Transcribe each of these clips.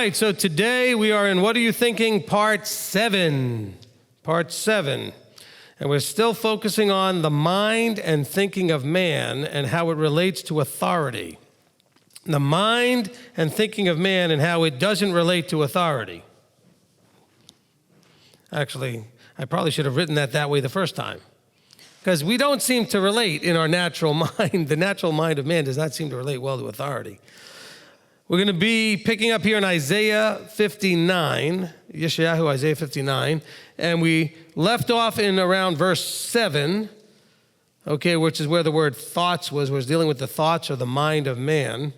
right, so today we are in What Are You Thinking? Part 7. Part 7. And we're still focusing on the mind and thinking of man and how it relates to authority. The mind and thinking of man and how it doesn't relate to authority. Actually, I probably should have written that way the first time. Because we don't seem to relate in our natural mind. The natural mind of man does not seem to relate well to authority. We're going to be picking up here in Isaiah 59, Yeshayahu, Isaiah 59, and we left off in around verse 7, okay, which is where the word thoughts was dealing with the thoughts or the mind of man.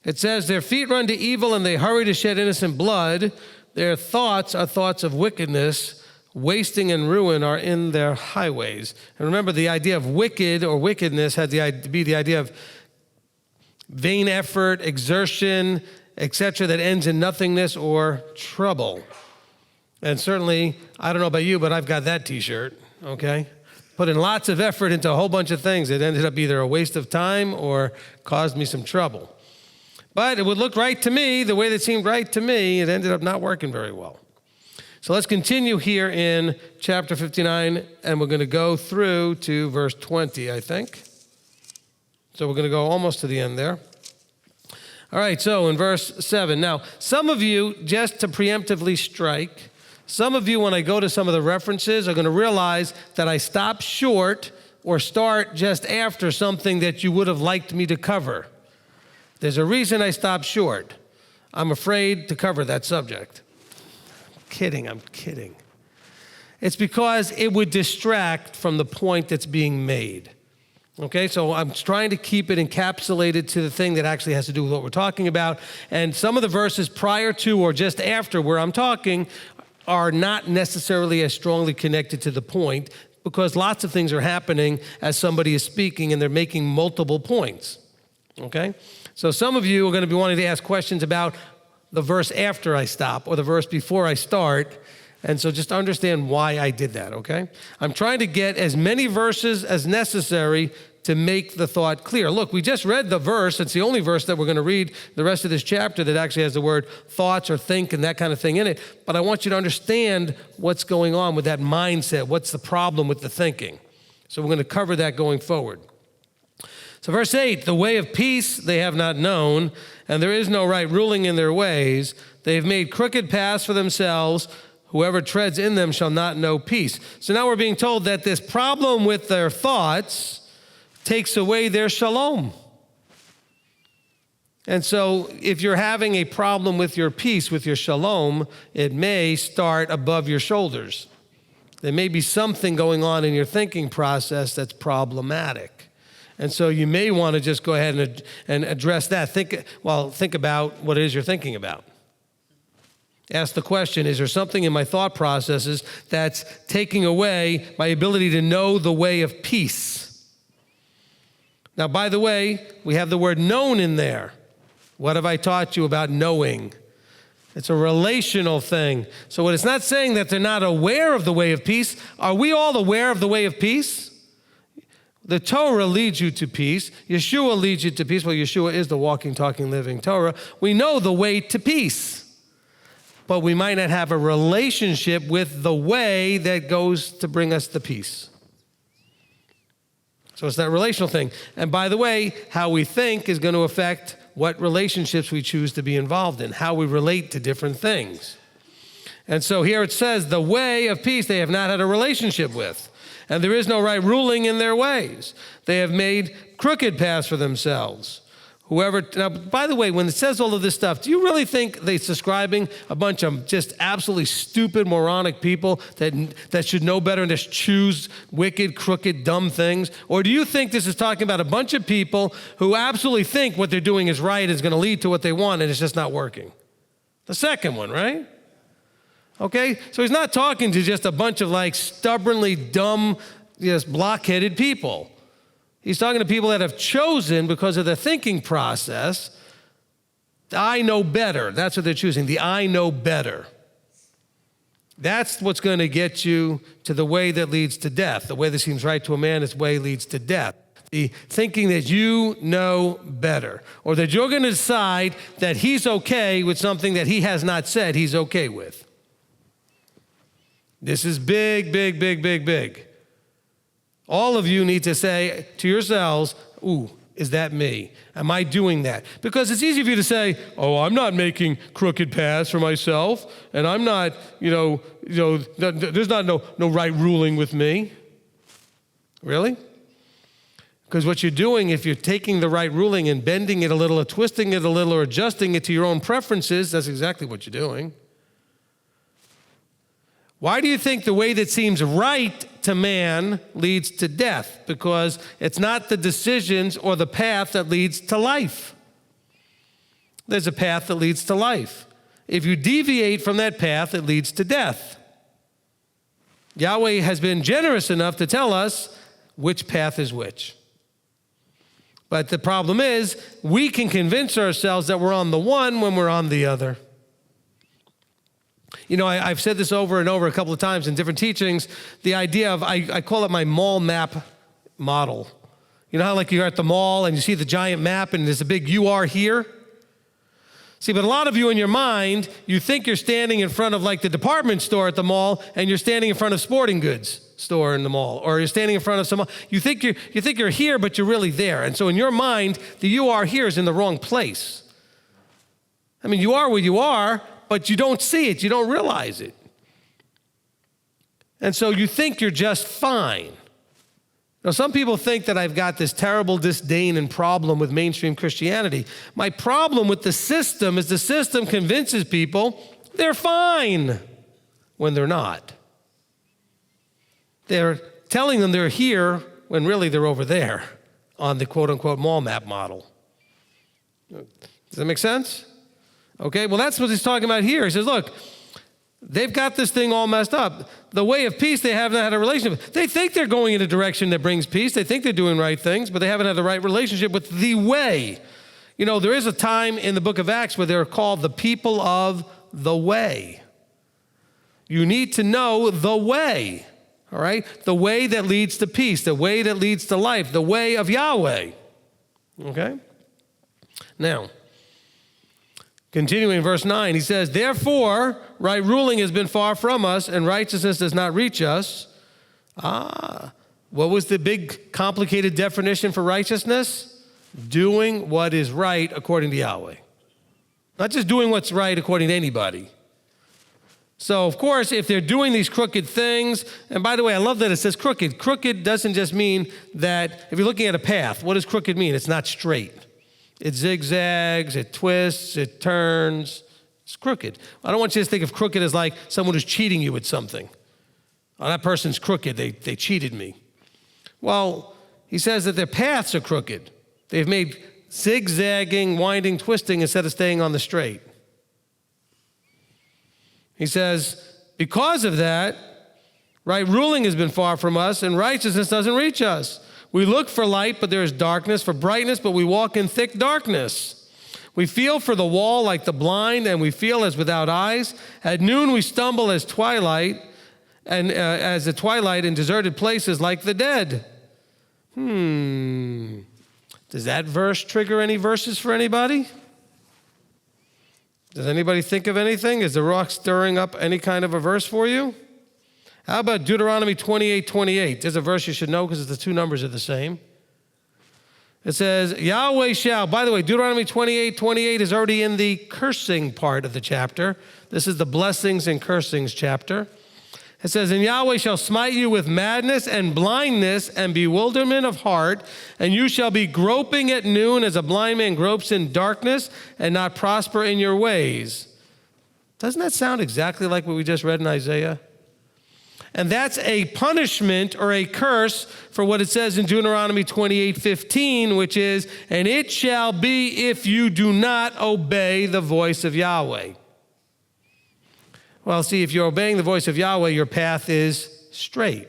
It says, their feet run to evil and they hurry to shed innocent blood. Their thoughts are thoughts of wickedness. Wasting and ruin are in their highways. And remember, the idea of wicked or wickedness had to be the idea of vain effort, exertion, etc., that ends in nothingness or trouble. And certainly, I don't know about you, but I've got that t-shirt, okay? Put in lots of effort into a whole bunch of things. It ended up either a waste of time or caused me some trouble. But it would look right to me, the way that seemed right to me, it ended up not working very well. So let's continue here in chapter 59, and we're going to go through to verse 20, I think. So we're going to go almost to the end there. All right, so in verse 7. Now, some of you, just to preemptively strike, some of you, when I go to some of the references, are going to realize that I stop short or start just after something that you would have liked me to cover. There's a reason I stopped short. I'm afraid to cover that subject. I'm kidding. It's because it would distract from the point that's being made. Okay, so I'm trying to keep it encapsulated to the thing that actually has to do with what we're talking about. And some of the verses prior to or just after where I'm talking are not necessarily as strongly connected to the point because lots of things are happening as somebody is speaking and they're making multiple points. Okay, so some of you are going to be wanting to ask questions about the verse after I stop or the verse before I start. And so just understand why I did that, okay? I'm trying to get as many verses as necessary to make the thought clear. Look, we just read the verse. It's the only verse that we're going to read the rest of this chapter that actually has the word thoughts or think and that kind of thing in it. But I want you to understand what's going on with that mindset. What's the problem with the thinking? So we're going to cover that going forward. So verse 8, the way of peace they have not known, and there is no right ruling in their ways. They have made crooked paths for themselves. Whoever treads in them shall not know peace. So now we're being told that this problem with their thoughts takes away their shalom. And so if you're having a problem with your peace, with your shalom, it may start above your shoulders. There may be something going on in your thinking process that's problematic. And so you may want to just go ahead and address that. Think about what it is you're thinking about. Ask the question, is there something in my thought processes that's taking away my ability to know the way of peace? Now, by the way, we have the word known in there. What have I taught you about knowing? It's a relational thing. So it's not saying that they're not aware of the way of peace. Are we all aware of the way of peace? The Torah leads you to peace. Yeshua leads you to peace. Well, Yeshua is the walking, talking, living Torah. We know the way to peace. But we might not have a relationship with the way that goes to bring us the peace. So it's that relational thing. And by the way, how we think is going to affect what relationships we choose to be involved in, how we relate to different things. And so here it says, the way of peace they have not had a relationship with, and there is no right ruling in their ways. They have made crooked paths for themselves. Now, by the way, when it says all of this stuff, do you really think they're describing a bunch of just absolutely stupid, moronic people that should know better and just choose wicked, crooked, dumb things? Or do you think this is talking about a bunch of people who absolutely think what they're doing is right, is going to lead to what they want, and it's just not working? The second one, right? Okay, so he's not talking to just a bunch of stubbornly dumb, just blockheaded people. He's talking to people that have chosen, because of their thinking process, I know better. That's what they're choosing, the I know better. That's what's going to get you to the way that leads to death. The way that seems right to a man, its way leads to death. thinking that you know better, or that you're going to decide that he's okay with something that he has not said he's okay with. This is big, big, big, big, big. All of you need to say to yourselves, ooh, is that me? Am I doing that? Because it's easy for you to say, oh, I'm not making crooked paths for myself, and I'm not, there's not no right ruling with me. Really? Because what you're doing, if you're taking the right ruling and bending it a little, or twisting it a little, or adjusting it to your own preferences, that's exactly what you're doing. Why do you think the way that seems right to man leads to death? Because it's not the decisions or the path that leads to life. There's a path that leads to life. If you deviate from that path, it leads to death. Yahweh has been generous enough to tell us which path is which. But the problem is, we can convince ourselves that we're on the one when we're on the other. I've said this over and over a couple of times in different teachings, the idea of, I call it my mall map model. You know how like you're at the mall and you see the giant map and there's a big "you are here"? See, but a lot of you in your mind, you think you're standing in front of like the department store at the mall, and you're standing in front of sporting goods store in the mall, or you're standing in front of some, you think you're here, but you're really there. And so in your mind, the "you are here" is in the wrong place. I mean, you are where you are, but you don't see it, you don't realize it. And so you think you're just fine. Now, some people think that I've got this terrible disdain and problem with mainstream Christianity. My problem with the system is the system convinces people they're fine when they're not. They're telling them they're here when really they're over there on the quote-unquote mall map model. Does that make sense? Okay, well, that's what he's talking about here. He says, look, they've got this thing all messed up. The way of peace, they haven't had a relationship. They think they're going in a direction that brings peace. They think they're doing right things, but they haven't had the right relationship with the way. There is a time in the book of Acts where they're called the people of the way. You need to know the way, all right? The way that leads to peace, the way that leads to life, the way of Yahweh, okay? Now, continuing verse 9, he says, therefore, right ruling has been far from us, and righteousness does not reach us. What was the big, complicated definition for righteousness? Doing what is right according to Yahweh. Not just doing what's right according to anybody. So, of course, if they're doing these crooked things, and by the way, I love that it says crooked. Crooked doesn't just mean that, if you're looking at a path, what does crooked mean? It's not straight. It zigzags, it twists, it turns. It's crooked. I don't want you to think of crooked as like someone who's cheating you with something. Oh, that person's crooked. They cheated me. Well, he says that their paths are crooked. They've made zigzagging, winding, twisting instead of staying on the straight. He says, because of that, right ruling has been far from us, and righteousness doesn't reach us. We look for light, but there is darkness, for brightness, but we walk in thick darkness. We feel for the wall like the blind, and we feel as without eyes. At noon we stumble as twilight, and as the twilight in deserted places like the dead. Does that verse trigger any verses for anybody? Does anybody think of anything? Is the rock stirring up any kind of a verse for you? How about Deuteronomy 28:28? There's a verse you should know because the two numbers are the same. It says, Yahweh shall, by the way, Deuteronomy 28:28 is already in the cursing part of the chapter. This is the blessings and cursings chapter. It says, and Yahweh shall smite you with madness and blindness and bewilderment of heart, and you shall be groping at noon as a blind man gropes in darkness and not prosper in your ways. Doesn't that sound exactly like what we just read in Isaiah? And that's a punishment or a curse for what it says in Deuteronomy 28:15, which is, and it shall be if you do not obey the voice of Yahweh. Well, see, if you're obeying the voice of Yahweh, your path is straight.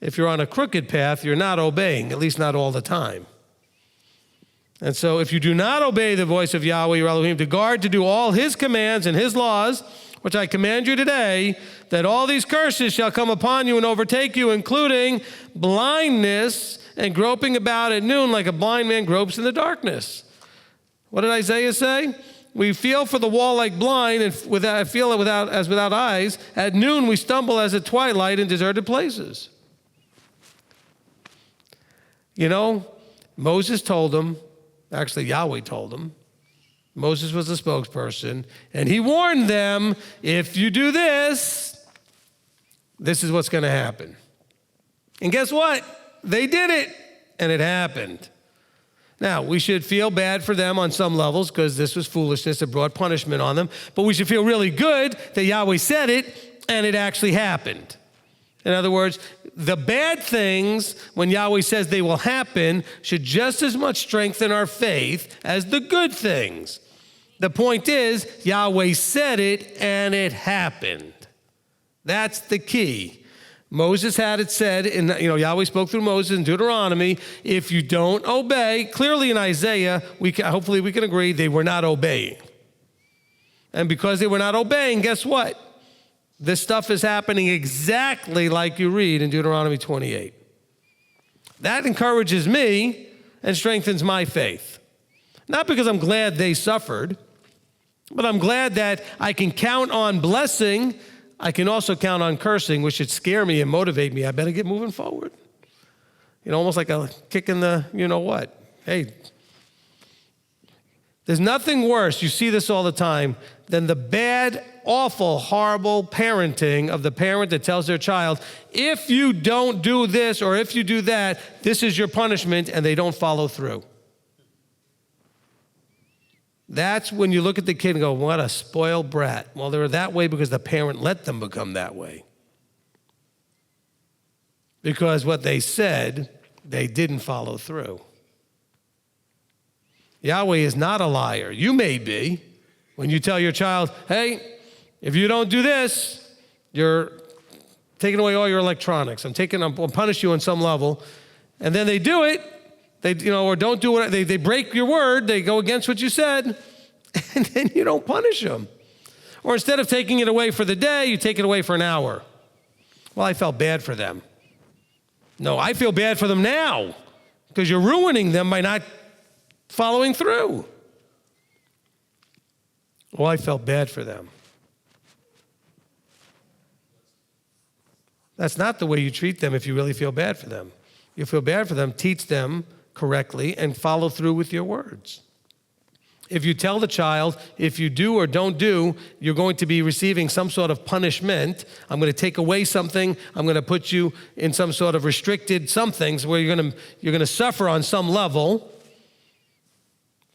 If you're on a crooked path, you're not obeying, at least not all the time. And so if you do not obey the voice of Yahweh, your Elohim, to guard to do all his commands and his laws, which I command you today, that all these curses shall come upon you and overtake you, including blindness and groping about at noon like a blind man gropes in the darkness. What did Isaiah say? We feel for the wall like blind and feel it without eyes. At noon we stumble as at twilight in deserted places. You know, Moses told them, actually Yahweh told them, Moses was the spokesperson, and he warned them, if you do this, this is what's going to happen. And guess what? They did it, and it happened. Now, we should feel bad for them on some levels because this was foolishness. It brought punishment on them. But we should feel really good that Yahweh said it, and it actually happened. In other words, the bad things, when Yahweh says they will happen, should just as much strengthen our faith as the good things. The point is, Yahweh said it, and it happened. That's the key. Moses had it said, Yahweh spoke through Moses in Deuteronomy, if you don't obey, clearly in Isaiah, hopefully we can agree, they were not obeying. And because they were not obeying, guess what? This stuff is happening exactly like you read in Deuteronomy 28. That encourages me and strengthens my faith. Not because I'm glad they suffered, but I'm glad that I can count on blessing. I can also count on cursing, which should scare me and motivate me. I better get moving forward. Almost like a kick in the you-know-what. Hey, there's nothing worse, you see this all the time, than the bad, awful, horrible parenting of the parent that tells their child, if you don't do this or if you do that, this is your punishment, and they don't follow through. That's when you look at the kid and go, what a spoiled brat. Well, they're that way because the parent let them become that way. Because what they said, they didn't follow through. Yahweh is not a liar. You may be. When you tell your child, hey, if you don't do this, you're taking away all your electronics. I'll punish you on some level. And then they do it. Or don't do it. They break your word. They go against what you said, and then you don't punish them. Or instead of taking it away for the day, you take it away for an hour. Well, I felt bad for them. No, I feel bad for them now because you're ruining them by not following through. Well, I felt bad for them. That's not the way you treat them if you really feel bad for them. You feel bad for them, teach them correctly, and follow through with your words. If you tell the child, if you do or don't do, you're going to be receiving some sort of punishment. I'm going to take away something. I'm going to put you in some sort of restricted somethings where you're going to suffer on some level.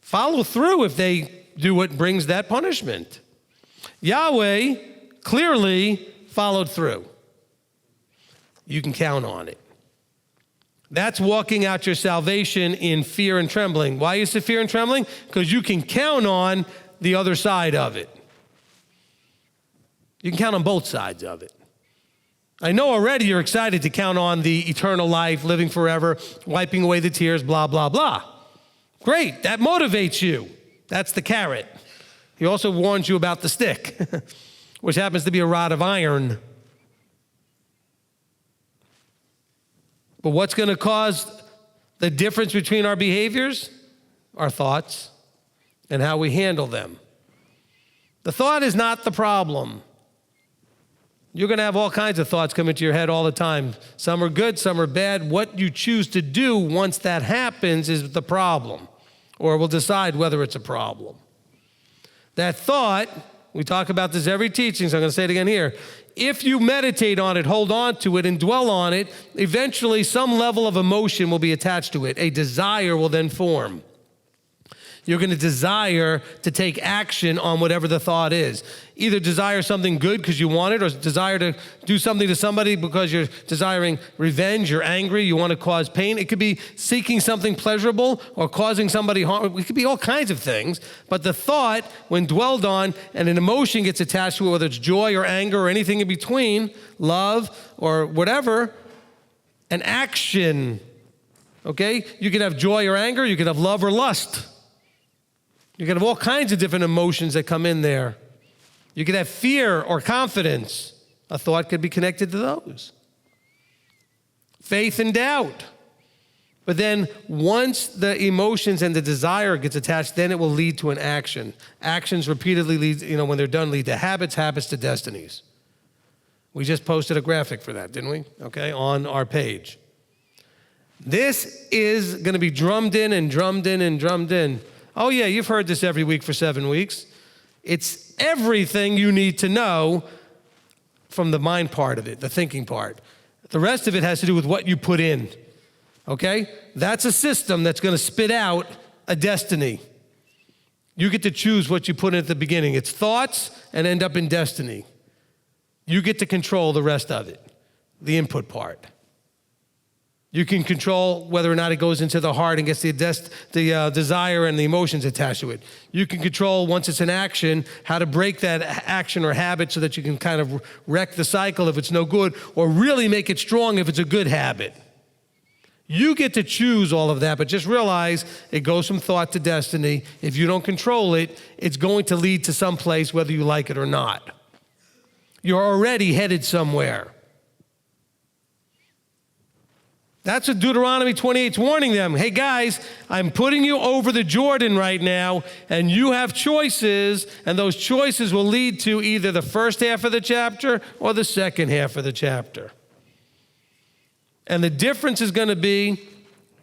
Follow through if they do what brings that punishment. Yahweh clearly followed through. You can count on it. That's walking out your salvation in fear and trembling. Why is it fear and trembling? Because you can count on the other side of it. You can count on both sides of it. I know already you're excited to count on the eternal life, living forever, wiping away the tears, blah, blah, blah. Great, that motivates you. That's the carrot. He also warns you about the stick, which happens to be a rod of iron. But what's going to cause the difference between our behaviors? Our thoughts and how we handle them. The thought is not the problem. You're going to have all kinds of thoughts come into your head all the time. Some are good, some are bad. What you choose to do once that happens is the problem, or we'll decide whether it's a problem. That thought, we talk about this every teaching, so I'm going to say it again here. If you meditate on it, hold on to it, and dwell on it, eventually some level of emotion will be attached to it. A desire will then form. You're going to desire to take action on whatever the thought is. Either desire something good because you want it, or desire to do something to somebody because you're desiring revenge, you're angry, you want to cause pain. It could be seeking something pleasurable or causing somebody harm. It could be all kinds of things. But the thought, when dwelled on and an emotion gets attached to it, whether it's joy or anger or anything in between, love or whatever, an action, okay? You could have joy or anger, you could have love or lust. You can have all kinds of different emotions that come in there. You could have fear or confidence. A thought could be connected to those. Faith and doubt. But then once the emotions and the desire gets attached, then it will lead to an action. Actions repeatedly lead, when they're done, lead to habits, habits to destinies. We just posted a graphic for that, didn't we? Okay, on our page. This is going to be drummed in and drummed in and drummed in. Oh yeah, you've heard this every week for 7 weeks. It's everything you need to know from the mind part of it, the thinking part. The rest of it has to do with what you put in. Okay? That's a system that's going to spit out a destiny. You get to choose what you put in at the beginning. It's thoughts and end up in destiny. You get to control the rest of it, the input part. You can control whether or not it goes into the heart and gets the desire and the emotions attached to it. You can control, once it's in action, how to break that action or habit so that you can kind of wreck the cycle if it's no good, or really make it strong if it's a good habit. You get to choose all of that, but just realize it goes from thought to destiny. If you don't control it, it's going to lead to some place whether you like it or not. You're already headed somewhere. That's what Deuteronomy 28 is warning them. Hey guys, I'm putting you over the Jordan right now, and you have choices, and those choices will lead to either the first half of the chapter or the second half of the chapter. And the difference is going to be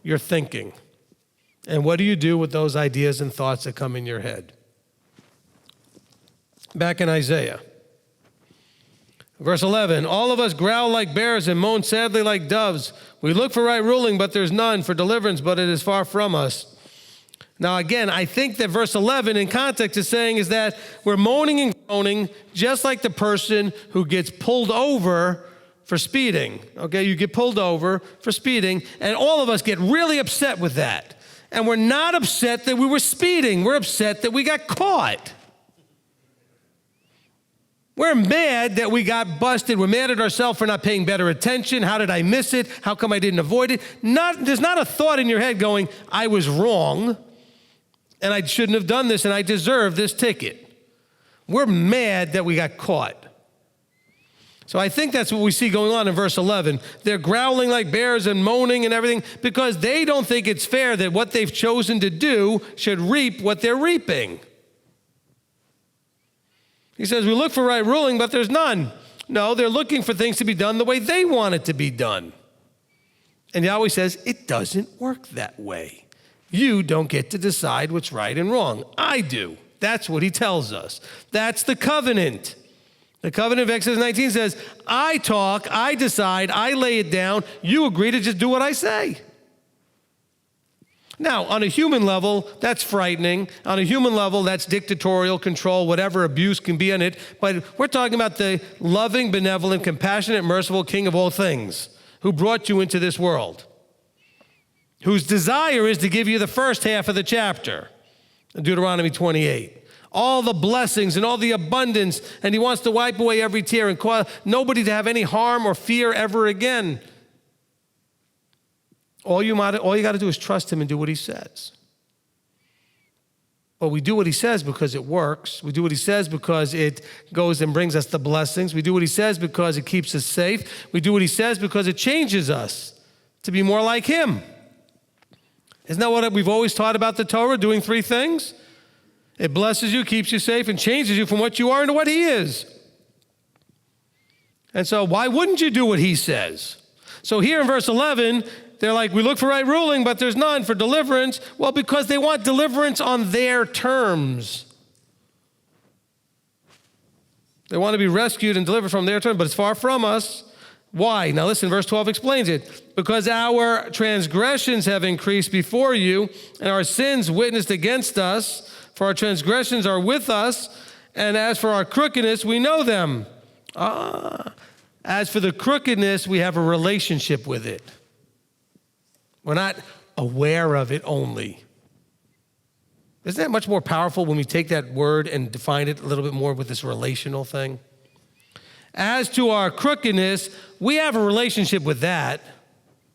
your thinking. And what do you do with those ideas and thoughts that come in your head? Back in Isaiah. Verse 11, all of us growl like bears and moan sadly like doves. We look for right ruling, but there's none, for deliverance, but it is far from us. Now again, I think that verse 11 in context is saying is that we're moaning and groaning just like the person who gets pulled over for speeding. Okay, you get pulled over for speeding, and all of us get really upset with that. And we're not upset that we were speeding. We're upset that we got caught. We're mad that we got busted. We're mad at ourselves for not paying better attention. How did I miss it? How come I didn't avoid it? There's not a thought in your head going, I was wrong, and I shouldn't have done this, and I deserve this ticket. We're mad that we got caught. So I think that's what we see going on in verse 11. They're growling like bears and moaning and everything because they don't think it's fair that what they've chosen to do should reap what they're reaping. He says, we look for right ruling, but there's none. No, they're looking for things to be done the way they want it to be done. And Yahweh says, it doesn't work that way. You don't get to decide what's right and wrong. I do. That's what he tells us. That's the covenant. The covenant of Exodus 19 says, I talk, I decide, I lay it down. You agree to just do what I say. Now, on a human level, that's frightening. On a human level, that's dictatorial control, whatever abuse can be in it. But we're talking about the loving, benevolent, compassionate, merciful King of all things who brought you into this world, whose desire is to give you the first half of the chapter, Deuteronomy 28. All the blessings and all the abundance, and he wants to wipe away every tear and cause nobody to have any harm or fear ever again. All you got to do is trust him and do what he says. But we do what he says because it works. We do what he says because it goes and brings us the blessings. We do what he says because it keeps us safe. We do what he says because it changes us to be more like him. Isn't that what we've always taught about the Torah, doing three things? It blesses you, keeps you safe, and changes you from what you are into what he is. And so why wouldn't you do what he says? So here in verse 11, they're like, we look for right ruling, but there's none for deliverance. Well, because they want deliverance on their terms. They want to be rescued and delivered from their terms, but it's far from us. Why? Now listen, verse 12 explains it. Because our transgressions have increased before you, and our sins witnessed against us. For our transgressions are with us, and as for our crookedness, we know them. As for the crookedness, we have a relationship with it. We're not aware of it only. Isn't that much more powerful when we take that word and define it a little bit more with this relational thing? As to our crookedness, we have a relationship with that.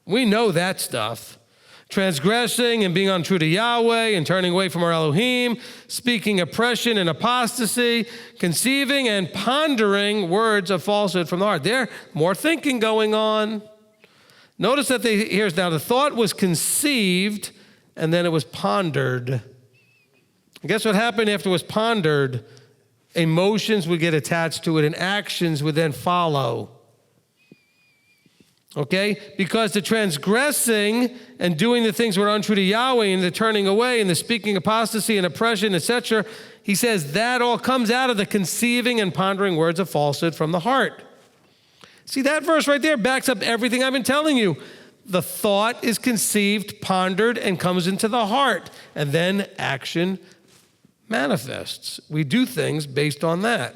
We know that stuff. Transgressing and being untrue to Yahweh and turning away from our Elohim, speaking oppression and apostasy, conceiving and pondering words of falsehood from the heart. There's more thinking going on. Notice that here's now the thought was conceived and then it was pondered. And guess what happened after it was pondered? Emotions would get attached to it and actions would then follow. Okay? Because the transgressing and doing the things that were untrue to Yahweh and the turning away and the speaking apostasy and oppression, etc., he says that all comes out of the conceiving and pondering words of falsehood from the heart. See, that verse right there backs up everything I've been telling you. The thought is conceived, pondered, and comes into the heart. And then action manifests. We do things based on that.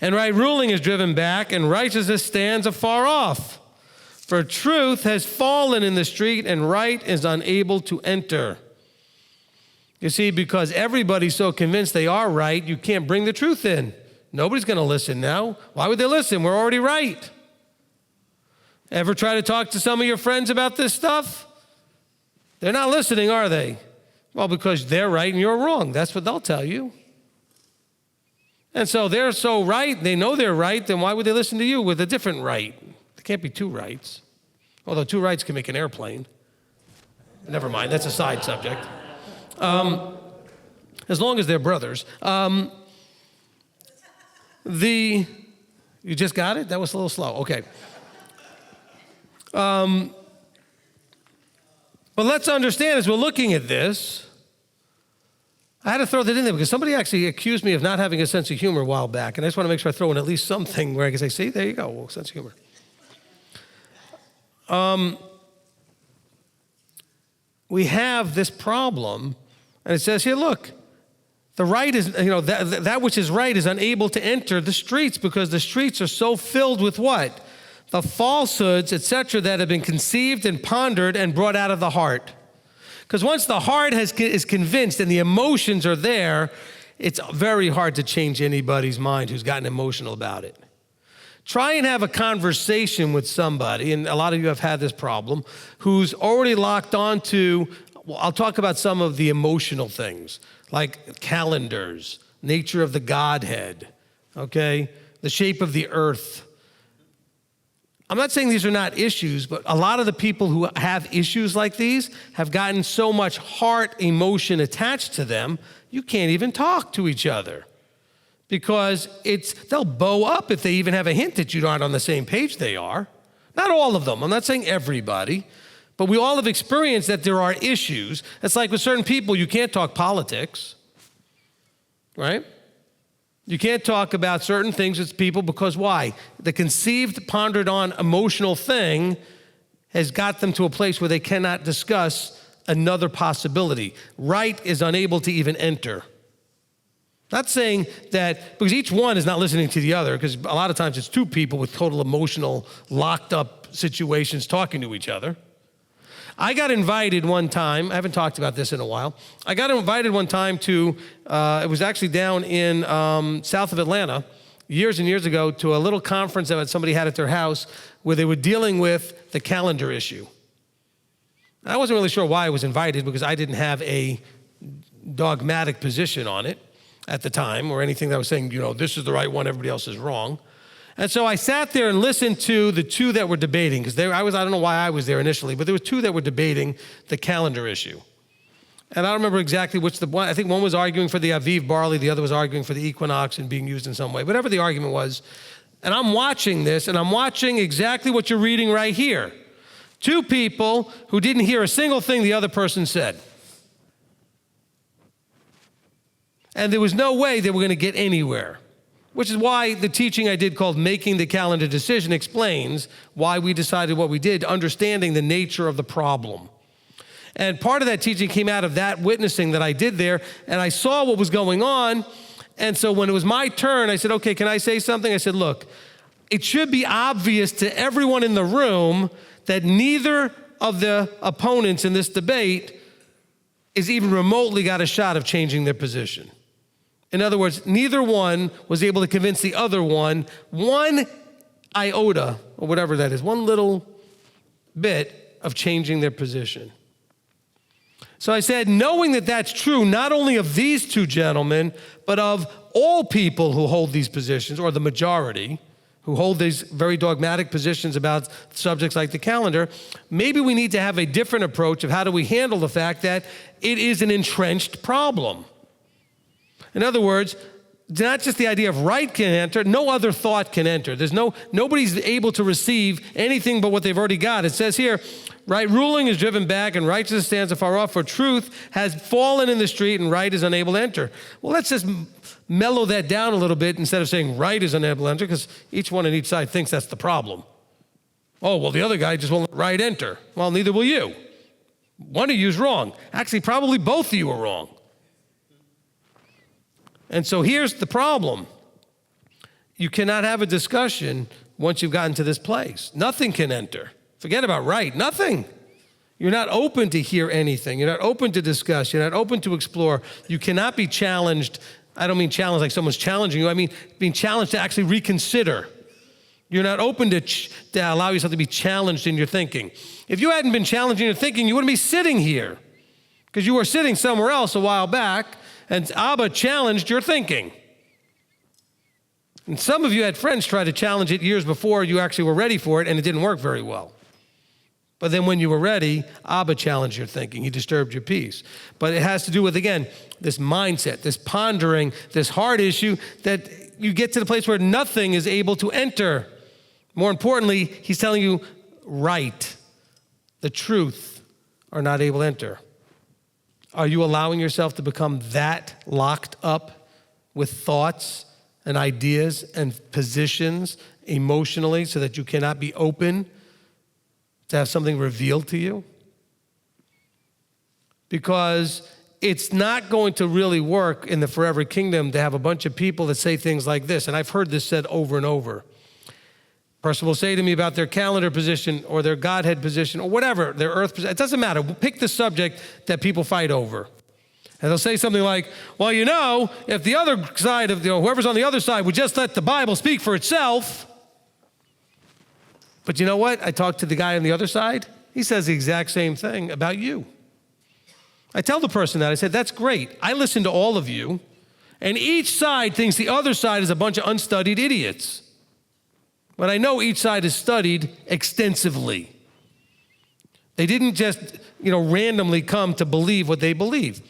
And right ruling is driven back, and righteousness stands afar off. For truth has fallen in the street, and right is unable to enter. You see, because everybody's so convinced they are right, you can't bring the truth in. Nobody's going to listen now. Why would they listen? We're already right. Ever try to talk to some of your friends about this stuff? They're not listening, are they? Well, because they're right and you're wrong. That's what they'll tell you. And so they're so right, they know they're right, then why would they listen to you with a different right? There can't be two rights. Although two rights can make an airplane. Never mind, that's a side subject. As long as they're brothers. You just got it? That was a little slow. Okay. But let's understand as we're looking at this, I had to throw that in there because somebody actually accused me of not having a sense of humor a while back, and I just want to make sure I throw in at least something where I can say, see, there you go, well, sense of humor. We have this problem, and it says here, look, the right is, that which is right is unable to enter the streets because the streets are so filled with what? The falsehoods, etc., that have been conceived and pondered and brought out of the heart. Because once the heart is convinced and the emotions are there, it's very hard to change anybody's mind who's gotten emotional about it. Try and have a conversation with somebody, and a lot of you have had this problem, who's already locked on to, well, I'll talk about some of the emotional things, like calendars, nature of the Godhead, okay, the shape of the earth. I'm not saying these are not issues, but a lot of the people who have issues like these have gotten so much heart emotion attached to them, you can't even talk to each other. Because they'll bow up if they even have a hint that you aren't on the same page they are. Not all of them, I'm not saying everybody, but we all have experienced that there are issues. It's like with certain people, you can't talk politics, right? You can't talk about certain things with people because why? The conceived, pondered on emotional thing has got them to a place where they cannot discuss another possibility. Right is unable to even enter. Not saying that, because each one is not listening to the other, because a lot of times it's two people with total emotional, locked up situations talking to each other. I got invited one time, I haven't talked about this in a while. I got invited one time to, it was actually down in south of Atlanta, years and years ago, to a little conference that somebody had at their house where they were dealing with the calendar issue. I wasn't really sure why I was invited because I didn't have a dogmatic position on it at the time, or anything that was saying, this is the right one, everybody else is wrong. And so I sat there and listened to the two that were debating, because I don't know why I was there initially, but there were two that were debating the calendar issue. And I don't remember exactly which one. I think one was arguing for the Aviv barley, the other was arguing for the equinox and being used in some way, whatever the argument was. And I'm watching this, and I'm watching exactly what you're reading right here. Two people who didn't hear a single thing the other person said. And there was no way they were going to get anywhere, which is why the teaching I did called Making the Calendar Decision explains why we decided what we did, understanding the nature of the problem. And part of that teaching came out of that witnessing that I did there, and I saw what was going on. And so when it was my turn, I said, okay, can I say something? I said, look, it should be obvious to everyone in the room that neither of the opponents in this debate is even remotely got a shot of changing their position. In other words, neither one was able to convince the other one iota, or whatever that is, one little bit of changing their position. So I said, knowing that that's true, not only of these two gentlemen, but of all people who hold these positions, or the majority, who hold these very dogmatic positions about subjects like the calendar, maybe we need to have a different approach of how do we handle the fact that it is an entrenched problem. In other words, not just the idea of right can enter, no other thought can enter. Nobody's able to receive anything but what they've already got. It says here, right ruling is driven back and righteousness stands afar off, for truth has fallen in the street and right is unable to enter. Well, let's just mellow that down a little bit instead of saying right is unable to enter, because each one on each side thinks that's the problem. Oh, well, the other guy just won't let right enter. Well, neither will you. One of you is wrong. Actually, probably both of you are wrong. And so here's the problem. You cannot have a discussion once you've gotten to this place. Nothing can enter. Forget about right, nothing. You're not open to hear anything. You're not open to discuss. You're not open to explore. You cannot be challenged. I don't mean challenged like someone's challenging you. I mean being challenged to actually reconsider. You're not open to allow yourself to be challenged in your thinking. If you hadn't been challenged in your thinking, you wouldn't be sitting here, because you were sitting somewhere else a while back, and Abba challenged your thinking. And some of you had friends try to challenge it years before you actually were ready for it, and it didn't work very well. But then when you were ready, Abba challenged your thinking. He disturbed your peace. But it has to do with, again, this mindset, this pondering, this heart issue that you get to the place where nothing is able to enter. More importantly, he's telling you right, the truth, are not able to enter. Are you allowing yourself to become that locked up with thoughts and ideas and positions emotionally so that you cannot be open to have something revealed to you? Because it's not going to really work in the forever kingdom to have a bunch of people that say things like this. And I've heard this said over and over. A person will say to me about their calendar position or their Godhead position or whatever, their earth position. It doesn't matter. We'll pick the subject that people fight over. And they'll say something like, well, you know, if the other side of, whoever's on the other side would just let the Bible speak for itself. But you know what? I talked to the guy on the other side. He says the exact same thing about you. I tell the person that. I said, that's great. I listen to all of you, and each side thinks the other side is a bunch of unstudied idiots. But I know each side is studied extensively. They didn't just, randomly come to believe what they believe.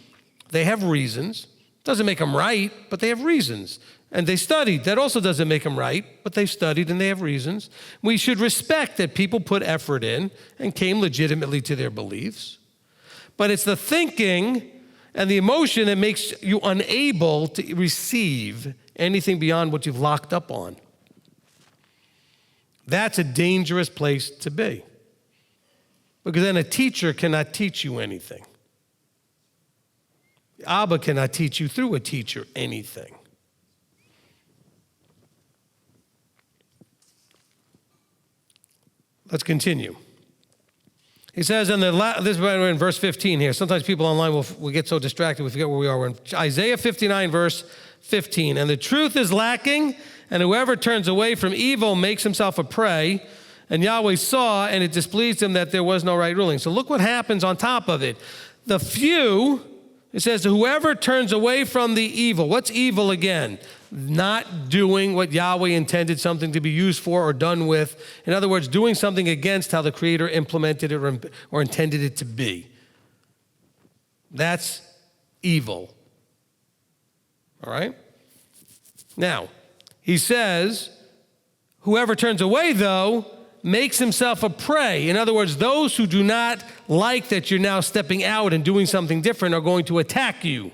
They have reasons. Doesn't make them right, but they have reasons. And they studied. That also doesn't make them right, but they studied and they have reasons. We should respect that people put effort in and came legitimately to their beliefs. But it's the thinking and the emotion that makes you unable to receive anything beyond what you've locked up on. That's a dangerous place to be. Because then a teacher cannot teach you anything. Abba cannot teach you through a teacher anything. Let's He says this is in verse 15 here. Sometimes people online will get so distracted we forget where we are. We're in Isaiah 59, verse 15. And the truth is lacking, and whoever turns away from evil makes himself a prey. And Yahweh saw, and it displeased him that there was no right ruling. So look what happens on top of it. The few, it says, whoever turns away from the evil. What's evil again? Not doing what Yahweh intended something to be used for or done with. In other words, doing something against how the Creator implemented it or intended it to be. That's evil. All right? Now, he says, whoever turns away, though, makes himself a prey. In other words, those who do not like that you're now stepping out and doing something different are going to attack you.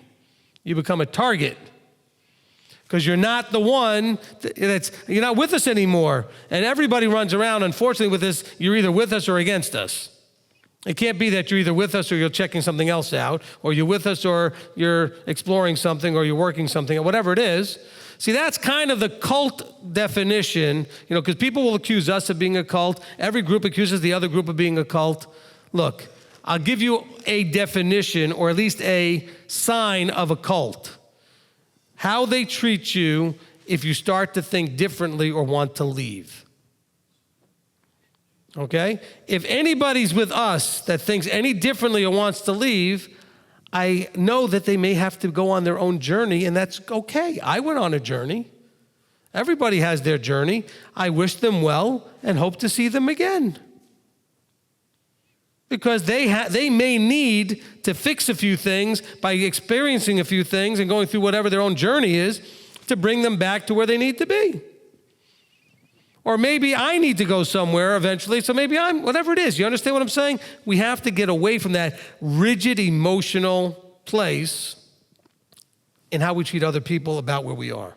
You become a target. Because you're not the one you're not with us anymore. And everybody runs around, unfortunately, with this, you're either with us or against us. It can't be that you're either with us or you're checking something else out, or you're with us or you're exploring something or you're working something, or whatever it is. See, that's kind of the cult definition, because people will accuse us of being a cult. Every group accuses the other group of being a cult. Look, I'll give you a definition, or at least a sign of a cult. How they treat you if you start to think differently or want to leave. Okay? If anybody's with us that thinks any differently or wants to leave, I know that they may have to go on their own journey, and that's okay. I went on a journey. Everybody has their journey. I wish them well and hope to see them again. Because they may need to fix a few things by experiencing a few things and going through whatever their own journey is to bring them back to where they need to be. Or maybe I need to go somewhere eventually, so maybe whatever it is. You understand what I'm saying? We have to get away from that rigid emotional place in how we treat other people about where we are.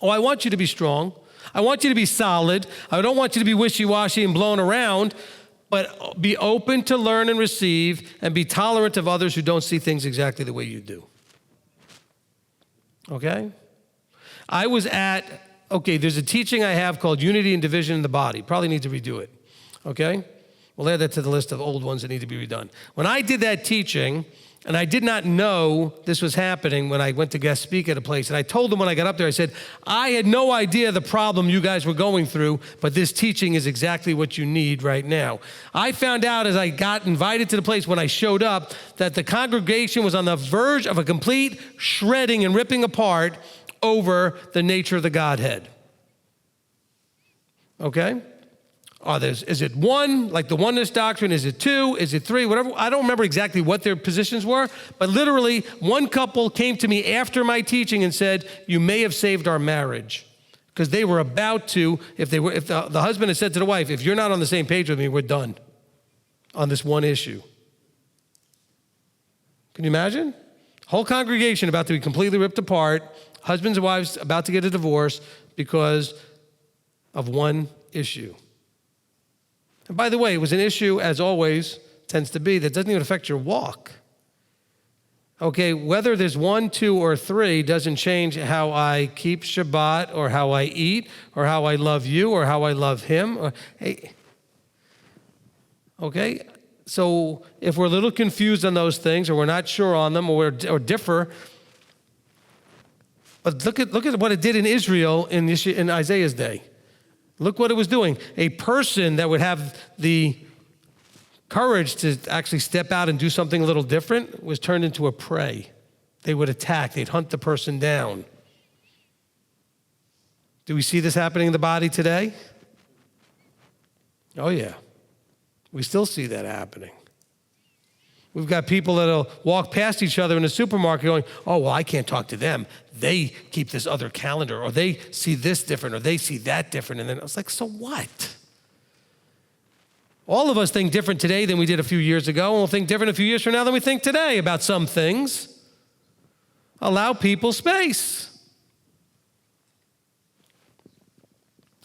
Oh, I want you to be strong. I want you to be solid. I don't want you to be wishy-washy and blown around, but be open to learn and receive and be tolerant of others who don't see things exactly the way you do. Okay? There's a teaching I have called Unity and Division in the Body. Probably need to redo it. Okay? We'll add that to the list of old ones that need to be redone. When I did that teaching, and I did not know this was happening when I went to guest speak at a place. And I told them when I got up there, I said, I had no idea the problem you guys were going through, but this teaching is exactly what you need right now. I found out as I got invited to the place when I showed up that the congregation was on the verge of a complete shredding and ripping apart over the nature of the Godhead. Okay? Is it one, like the oneness doctrine? Is it two? Is it three? Whatever. I don't remember exactly what their positions were, but literally one couple came to me after my teaching and said, you may have saved our marriage. Because they were about to, if the husband had said to the wife, if you're not on the same page with me, we're done on this one issue. Can you imagine? Whole congregation about to be completely ripped apart, husbands and wives about to get a divorce because of one issue. And by the way, it was an issue, as always tends to be, that doesn't even affect your walk. Okay, whether there's 1, 2, or 3 doesn't change how I keep Shabbat or how I eat or how I love you or how I love him. Okay, so if we're a little confused on those things or we're not sure on them or differ, but look at what it did in Israel in Isaiah's day. Look what it was doing. A person that would have the courage to actually step out and do something a little different was turned into a prey. They would attack. They'd hunt the person down. Do we see this happening in the body today? Oh, yeah. We still see that happening. We've got people that'll walk past each other in a supermarket going, oh, well, I can't talk to them. They keep this other calendar, or they see this different, or they see that different. And then I was like, so what? All of us think different today than we did a few years ago, and we'll think different a few years from now than we think today about some things. Allow people space.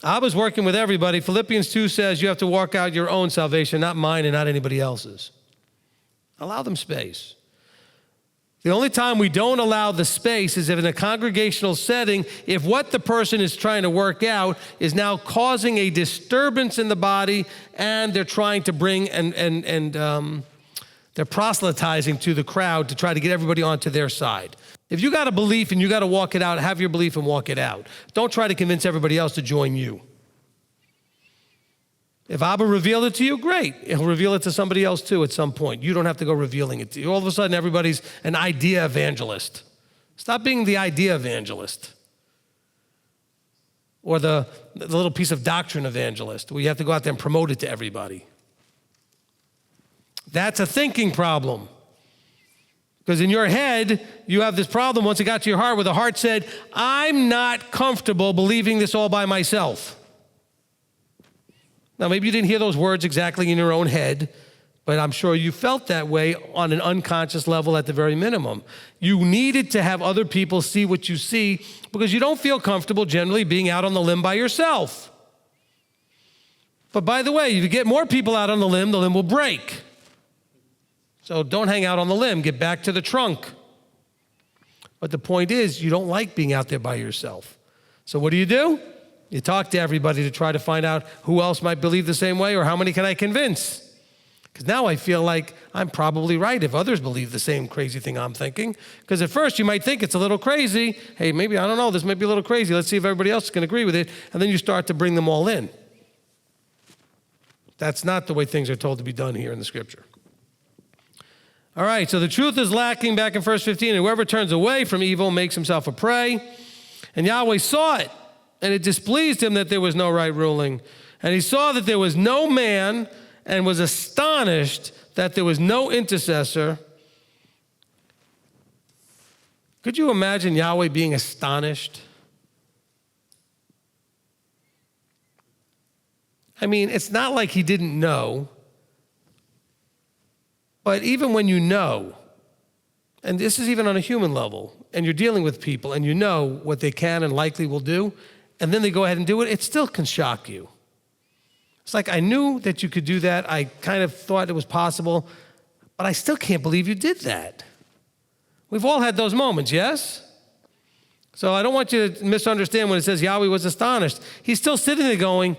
I was working with everybody. Philippians 2 says you have to work out your own salvation, not mine and not anybody else's. Allow them space. The only time we don't allow the space is if in a congregational setting, if what the person is trying to work out is now causing a disturbance in the body and they're trying to bring and they're proselytizing to the crowd to try to get everybody onto their side. If you got a belief and you got to walk it out, have your belief and walk it out. Don't try to convince everybody else to join you. If Abba revealed it to you, great. He'll reveal it to somebody else too at some point. You don't have to go revealing it to you. All of a sudden, everybody's an idea evangelist. Stop being the idea evangelist. Or the little piece of doctrine evangelist where you have to go out there and promote it to everybody. That's a thinking problem. Because in your head, you have this problem once it got to your heart where the heart said, I'm not comfortable believing this all by myself. Now, maybe you didn't hear those words exactly in your own head, but I'm sure you felt that way on an unconscious level at the very minimum. You needed to have other people see what you see because you don't feel comfortable generally being out on the limb by yourself. But by the way, if you get more people out on the limb will break. So don't hang out on the limb, get back to the trunk. But the point is, you don't like being out there by yourself. So what do? You talk to everybody to try to find out who else might believe the same way or how many can I convince? Because now I feel like I'm probably right if others believe the same crazy thing I'm thinking. Because at first you might think it's a little crazy. Hey, maybe, I don't know, this might be a little crazy. Let's see if everybody else can agree with it. And then you start to bring them all in. That's not the way things are told to be done here in the scripture. All right, so the truth is lacking back in verse 15. And whoever turns away from evil makes himself a prey. And Yahweh saw it. And it displeased him that there was no right ruling. And he saw that there was no man, and was astonished that there was no intercessor. Could you imagine Yahweh being astonished? I mean, it's not like he didn't know. But even when you know, and this is even on a human level, and you're dealing with people, and you know what they can and likely will do, and then they go ahead and do it, it still can shock you. It's like, I knew that you could do that. I kind of thought it was possible, but I still can't believe you did that. We've all had those moments, yes? So I don't want you to misunderstand when it says Yahweh was astonished. He's still sitting there going,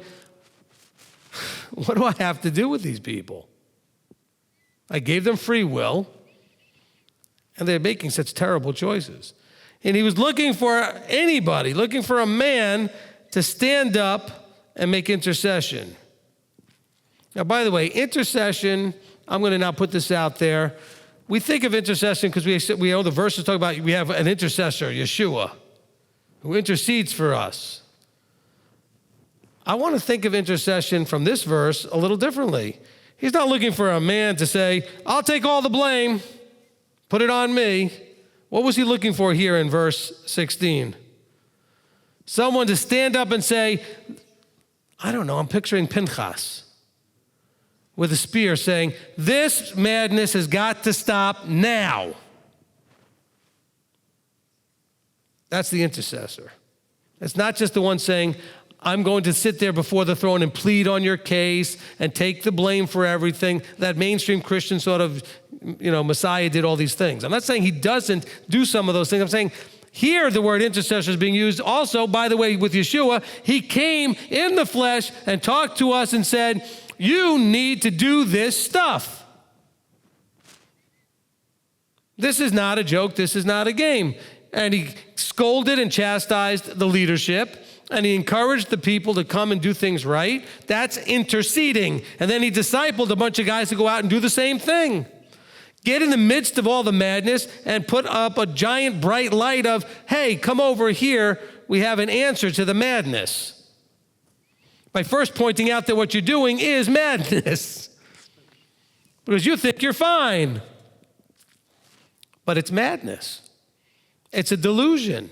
what do I have to do with these people? I gave them free will, and they're making such terrible choices. And he was looking for anybody, looking for a man to stand up and make intercession. Now, by the way, intercession, I'm going to now put this out there. We think of intercession because we know the verses talk about we have an intercessor, Yeshua, who intercedes for us. I want to think of intercession from this verse a little differently. He's not looking for a man to say, I'll take all the blame, put it on me. What was he looking for here in verse 16? Someone to stand up and say, I don't know, I'm picturing Pinchas with a spear saying, this madness has got to stop now. That's the intercessor. It's not just the one saying, I'm going to sit there before the throne and plead on your case and take the blame for everything. That mainstream Christian sort of, Messiah did all these things. I'm not saying he doesn't do some of those things. I'm saying here the word intercessor is being used also, by the way, with Yeshua. He came in the flesh and talked to us and said, you need to do this stuff. This is not a joke. This is not a game. And he scolded and chastised the leadership, and he encouraged the people to come and do things right. That's interceding. And then he discipled a bunch of guys to go out and do the same thing. Get in the midst of all the madness and put up a giant bright light of, hey, come over here. We have an answer to the madness. By first pointing out that what you're doing is madness. Because you think you're fine. But it's madness. It's a delusion.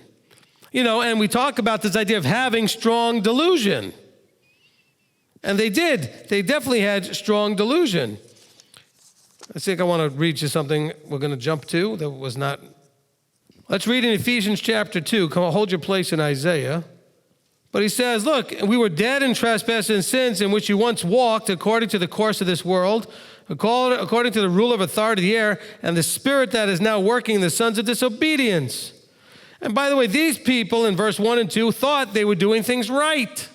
And we talk about this idea of having strong delusion. And they did. They definitely had strong delusion. I think I want to read you something we're going to jump to that was not. Let's read in Ephesians Chapter 2. Come on, hold your place in Isaiah. But he says, look, we were dead in trespasses and sins in which you once walked according to the course of this world, according to the rule of authority of the air, and the spirit that is now working in the sons of disobedience. And by the way, these people in verse 1 and 2 thought they were doing things right.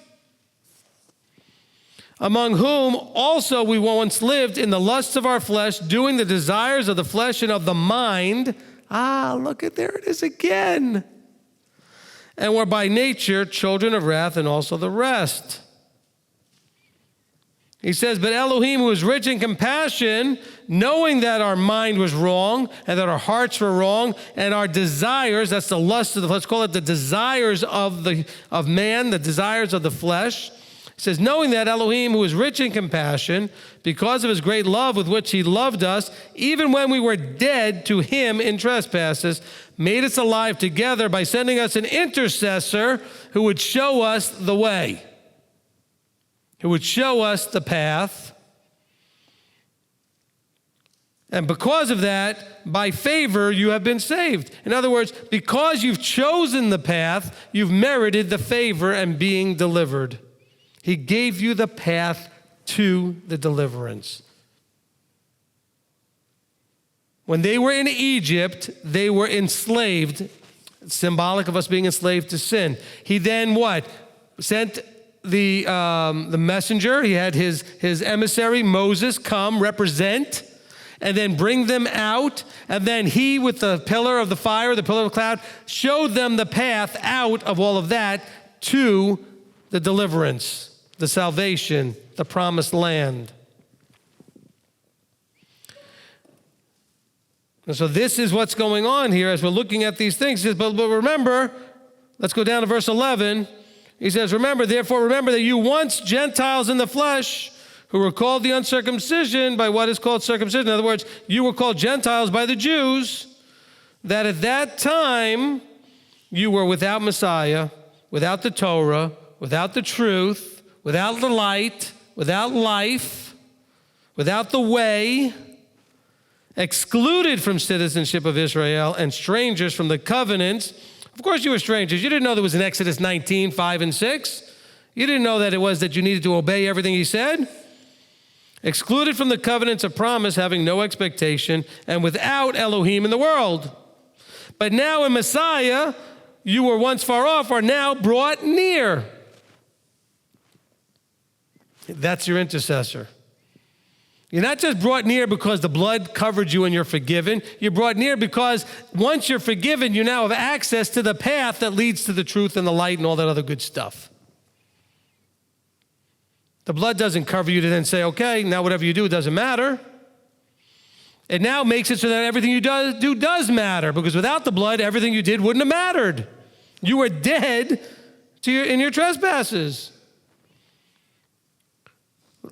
Among whom also we once lived in the lusts of our flesh, doing the desires of the flesh and of the mind. Look at, there it is again. And were by nature children of wrath and also the rest. He says, but Elohim, who is rich in compassion, knowing that our mind was wrong and that our hearts were wrong and our desires, that's the lust of the flesh, let's call it the desires of man, the desires of the flesh. He says, knowing that Elohim, who is rich in compassion, because of his great love with which he loved us, even when we were dead to him in trespasses, made us alive together by sending us an intercessor who would show us the way, who would show us the path. And because of that, by favor, you have been saved. In other words, because you've chosen the path, you've merited the favor and being delivered. He gave you the path to the deliverance. When they were in Egypt, they were enslaved, symbolic of us being enslaved to sin. He then what? Sent the messenger. He had his emissary, Moses, come, represent, and then bring them out. And then he, with the pillar of the fire, the pillar of the cloud, showed them the path out of all of that to the deliverance, the salvation, the promised land. And so this is what's going on here as we're looking at these things. But remember, let's go down to verse 11. He says, therefore remember that you once Gentiles in the flesh, who were called the uncircumcision by what is called circumcision. In other words, you were called Gentiles by the Jews, that at that time you were without Messiah, without the Torah, without the truth, without the light, without life, without the way, excluded from citizenship of Israel and strangers from the covenants. Of course you were strangers. You didn't know there was in Exodus 19, 5 and 6. You didn't know that it was that you needed to obey everything he said. Excluded from the covenants of promise, having no expectation, and without Elohim in the world. But now in Messiah, you were once far off, are now brought near. That's your intercessor. You're not just brought near because the blood covered you and you're forgiven. You're brought near because once you're forgiven, you now have access to the path that leads to the truth and the light and all that other good stuff. The blood doesn't cover you to then say, okay, now whatever you do, it doesn't matter. It now makes it so that everything you do does matter, because without the blood, everything you did wouldn't have mattered. You were dead in your trespasses.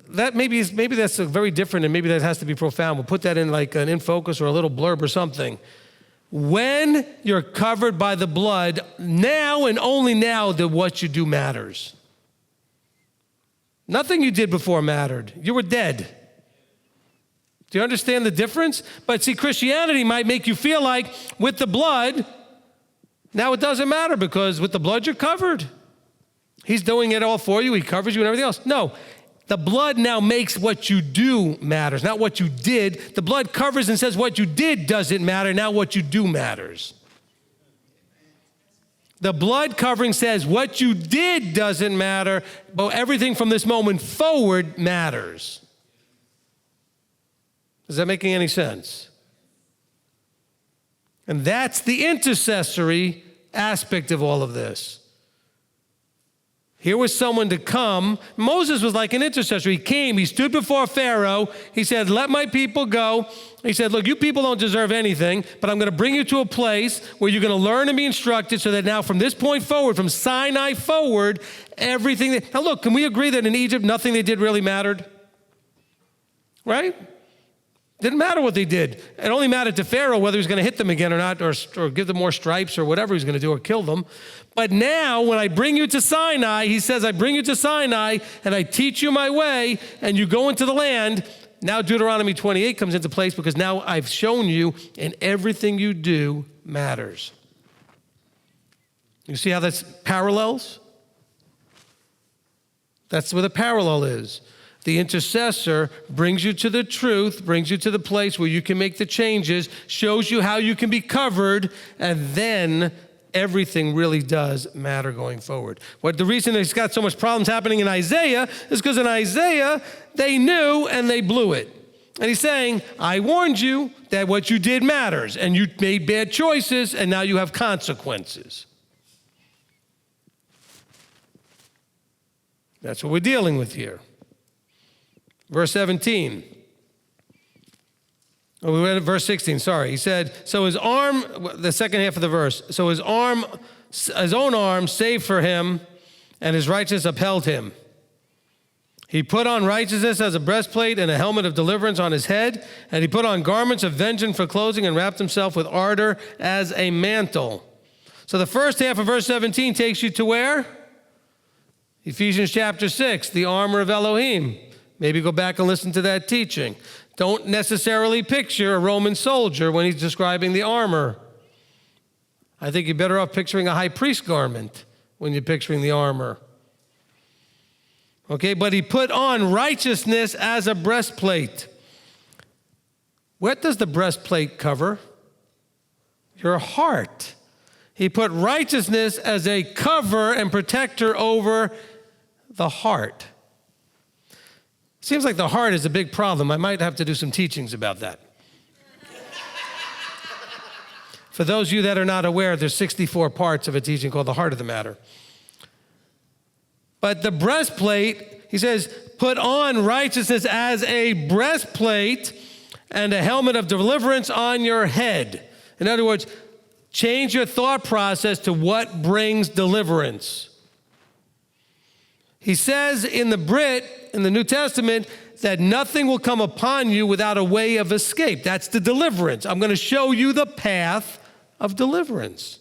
That maybe that's very different, and maybe that has to be profound. We'll put that in like an in focus or a little blurb or something. When you're covered by the blood, now and only now that what you do matters. Nothing you did before mattered. You were dead. Do you understand the difference? But see, Christianity might make you feel like with the blood, now it doesn't matter because with the blood you're covered. He's doing it all for you. He covers you and everything else. No, the blood now makes what you do matters, not what you did. The blood covers and says what you did doesn't matter. Now what you do matters. The blood covering says what you did doesn't matter, but everything from this moment forward matters. Is that making any sense? And that's the intercessory aspect of all of this. Here was someone to come. Moses was like an intercessor. He came, he stood before Pharaoh. He said, let my people go. He said, look, you people don't deserve anything, but I'm going to bring you to a place where you're going to learn and be instructed so that now from this point forward, from Sinai forward, everything. Now look, can we agree that in Egypt, nothing they did really mattered? Right? Didn't matter what they did. It only mattered to Pharaoh whether he was going to hit them again or not, or give them more stripes or whatever he was going to do, or kill them. But now when I bring you to Sinai, he says, I bring you to Sinai and I teach you my way and you go into the land. Now Deuteronomy 28 comes into place because now I've shown you and everything you do matters. You see how that's parallels? That's where the parallel is. The intercessor brings you to the truth, brings you to the place where you can make the changes, shows you how you can be covered, and then everything really does matter going forward. The reason there's got so much problems happening in Isaiah is because in Isaiah, they knew and they blew it. And he's saying, I warned you that what you did matters, and you made bad choices, and now you have consequences. That's what we're dealing with here. Verse 17. Oh, we went at verse 16, sorry. He said, so his arm, the second half of the verse, so his own arm saved for him, and his righteousness upheld him. He put on righteousness as a breastplate and a helmet of deliverance on his head, and he put on garments of vengeance for clothing and wrapped himself with ardor as a mantle. So the first half of verse 17 takes you to where? Ephesians Chapter 6, the armor of Elohim. Maybe go back and listen to that teaching. Don't necessarily picture a Roman soldier when he's describing the armor. I think you're better off picturing a high priest garment when you're picturing the armor. Okay, but he put on righteousness as a breastplate. What does the breastplate cover? Your heart. He put righteousness as a cover and protector over the heart. Seems like the heart is a big problem. I might have to do some teachings about that. For those of you that are not aware, there's 64 parts of a teaching called the heart of the matter. But the breastplate, he says, put on righteousness as a breastplate and a helmet of deliverance on your head. In other words, change your thought process to what brings deliverance. He says in the Brit, in the New Testament, that nothing will come upon you without a way of escape. That's the deliverance. I'm going to show you the path of deliverance.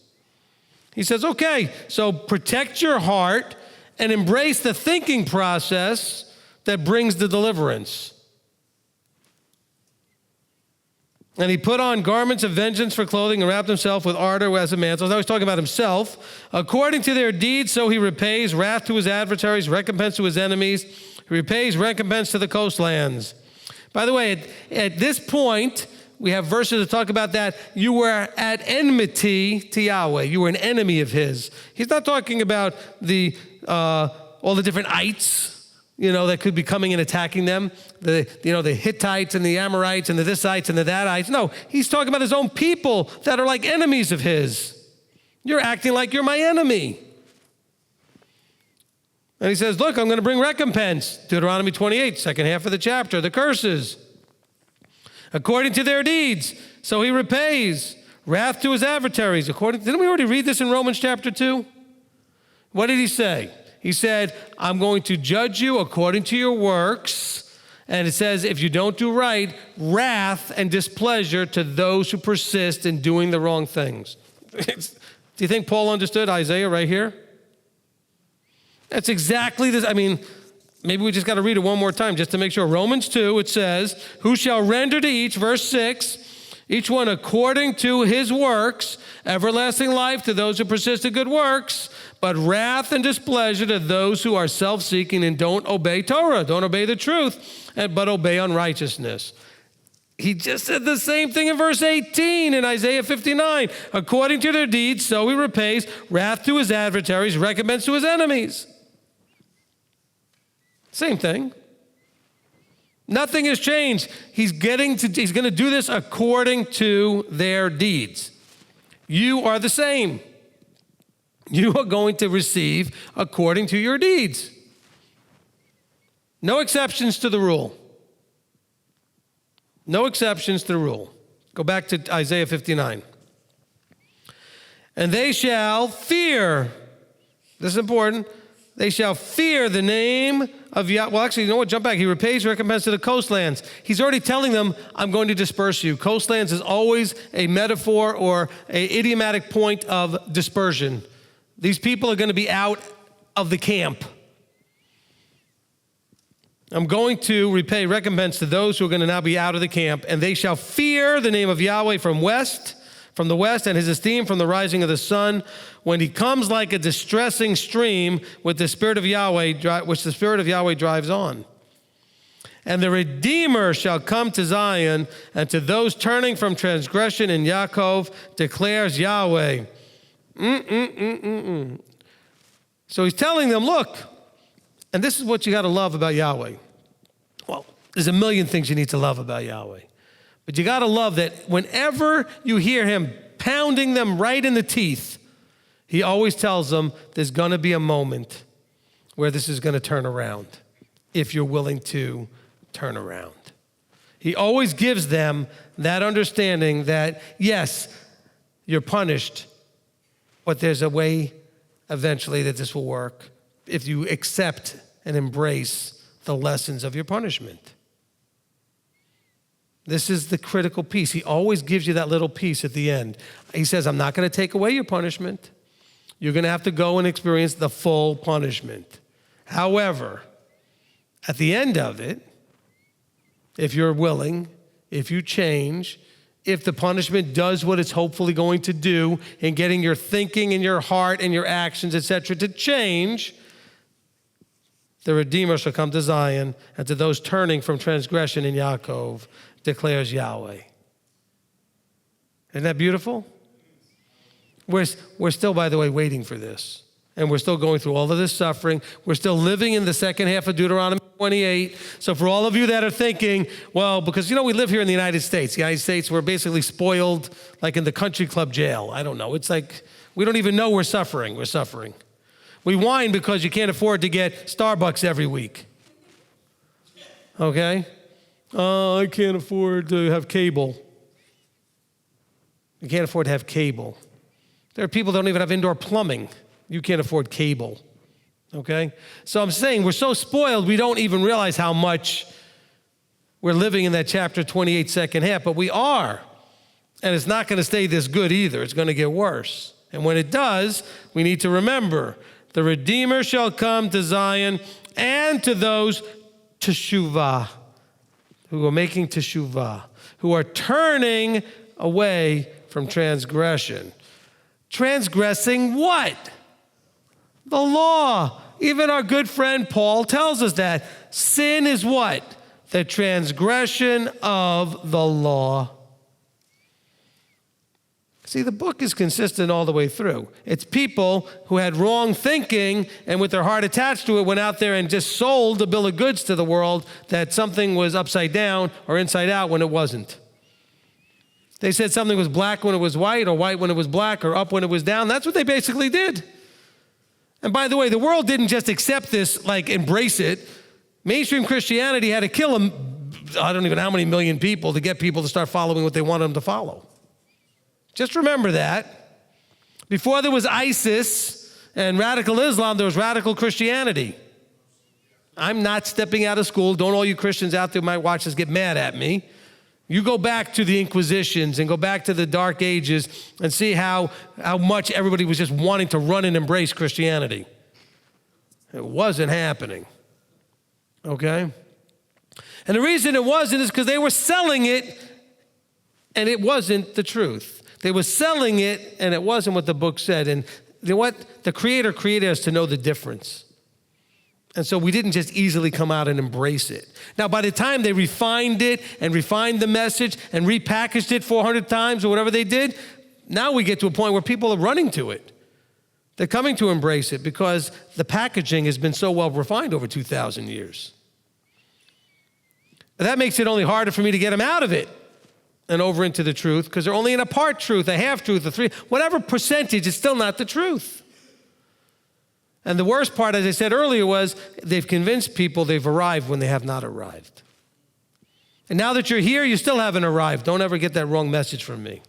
He says, okay, so protect your heart and embrace the thinking process that brings the deliverance. And he put on garments of vengeance for clothing and wrapped himself with ardor as a mantle. Now he's talking about himself. According to their deeds, so he repays wrath to his adversaries, recompense to his enemies. He repays recompense to the coastlands. By the way, at this point, we have verses that talk about that. You were at enmity to Yahweh. You were an enemy of his. He's not talking about all the different ites, that could be coming and attacking them. The Hittites and the Amorites and the thisites and the thatites. No, he's talking about his own people that are like enemies of his. You're acting like you're my enemy. And he says, look, I'm going to bring recompense. Deuteronomy 28, second half of the chapter, the curses. According to their deeds, so he repays. Wrath to his adversaries. Didn't we already read this in Romans chapter 2? What did he say? He said, I'm going to judge you according to your works. And it says, if you don't do right, wrath and displeasure to those who persist in doing the wrong things. Do you think Paul understood Isaiah right here? That's exactly this. Maybe we just got to read it one more time just to make sure. Romans 2, it says, who shall render to each, verse 6, each one according to his works, everlasting life to those who persist in good works, but wrath and displeasure to those who are self-seeking and don't obey Torah, don't obey the truth, but obey unrighteousness. He just said the same thing in verse 18 in Isaiah 59. According to their deeds, so he repays, wrath to his adversaries, recompense to his enemies. Same thing. Nothing has changed. He's going to do this according to their deeds. You are the same. You are going to receive according to your deeds. No exceptions to the rule. No exceptions to the rule. Go back to Isaiah 59. And they shall fear. This is important. They shall fear the name of Yahweh. Well, actually, you know what? Jump back. He repays recompense to the coastlands. He's already telling them, I'm going to disperse you. Coastlands is always a metaphor or an idiomatic point of dispersion. These people are going to be out of the camp. I'm going to repay recompense to those who are going to now be out of the camp, and they shall fear the name of Yahweh from the west, and his esteem from the rising of the sun, when he comes like a distressing stream with the Spirit of Yahweh, which the Spirit of Yahweh drives on. And the Redeemer shall come to Zion, and to those turning from transgression in Yaakov declares Yahweh. So he's telling them, look, and this is what you got to love about Yahweh. Well, there's a million things you need to love about Yahweh. But you got to love that whenever you hear him pounding them right in the teeth, he always tells them there's going to be a moment where this is going to turn around if you're willing to turn around. He always gives them that understanding that, yes, you're punished, but there's a way eventually that this will work if you accept and embrace the lessons of your punishment. This is the critical piece. He always gives you that little piece at the end. He says, I'm not going to take away your punishment. You're going to have to go and experience the full punishment. However, at the end of it, if you're willing, if you change, if the punishment does what it's hopefully going to do in getting your thinking and your heart and your actions, etc., to change, the Redeemer shall come to Zion, and to those turning from transgression in Yaakov declares Yahweh. Isn't that beautiful? We're still, by the way, waiting for this. And we're still going through all of this suffering. We're still living in the second half of Deuteronomy 28. So for all of you that are thinking, well, because, we live here in the United States. The United States, we're basically spoiled like in the country club jail. I don't know. It's like we don't even know we're suffering. We're suffering. We whine because you can't afford to get Starbucks every week. Okay? Oh, I can't afford to have cable. You can't afford to have cable. There are people that don't even have indoor plumbing. You can't afford cable. Okay? So I'm saying we're so spoiled we don't even realize how much we're living in that chapter 28 second half, but we are. And it's not going to stay this good either. It's going to get worse. And when it does, we need to remember, the Redeemer shall come to Zion and to those teshuvah, who are making teshuvah, who are turning away from transgression. Transgressing what? The law. Even our good friend Paul tells us that. Sin is what? The transgression of the law. See, the book is consistent all the way through. It's people who had wrong thinking and with their heart attached to it went out there and just sold a bill of goods to the world that something was upside down or inside out when it wasn't. They said something was black when it was white, or white when it was black, or up when it was down. That's what they basically did. And by the way, the world didn't just accept this, like embrace it. Mainstream Christianity had to kill I don't even know how many million people to get people to start following what they wanted them to follow. Just remember that. Before there was ISIS and radical Islam, there was radical Christianity. I'm not stepping out of school. Don't all you Christians out there who might watch this get mad at me. You go back to the Inquisitions and go back to the Dark Ages and see how much everybody was just wanting to run and embrace Christianity. It wasn't happening. Okay? And the reason it wasn't is because they were selling it and it wasn't the truth. They were selling it, and it wasn't what the book said. And you know what? The Creator created us to know the difference. And so we didn't just easily come out and embrace it. Now, by the time they refined it and refined the message and repackaged it 400 times or whatever they did, now we get to a point where people are running to it. They're coming to embrace it because the packaging has been so well refined over 2,000 years. That makes it only harder for me to get them out of it and over into the truth, because they're only in a part truth, a half truth, a three, whatever percentage, it's still not the truth. And the worst part, as I said earlier, was they've convinced people they've arrived when they have not arrived. And now that you're here, you still haven't arrived. Don't ever get that wrong message from me.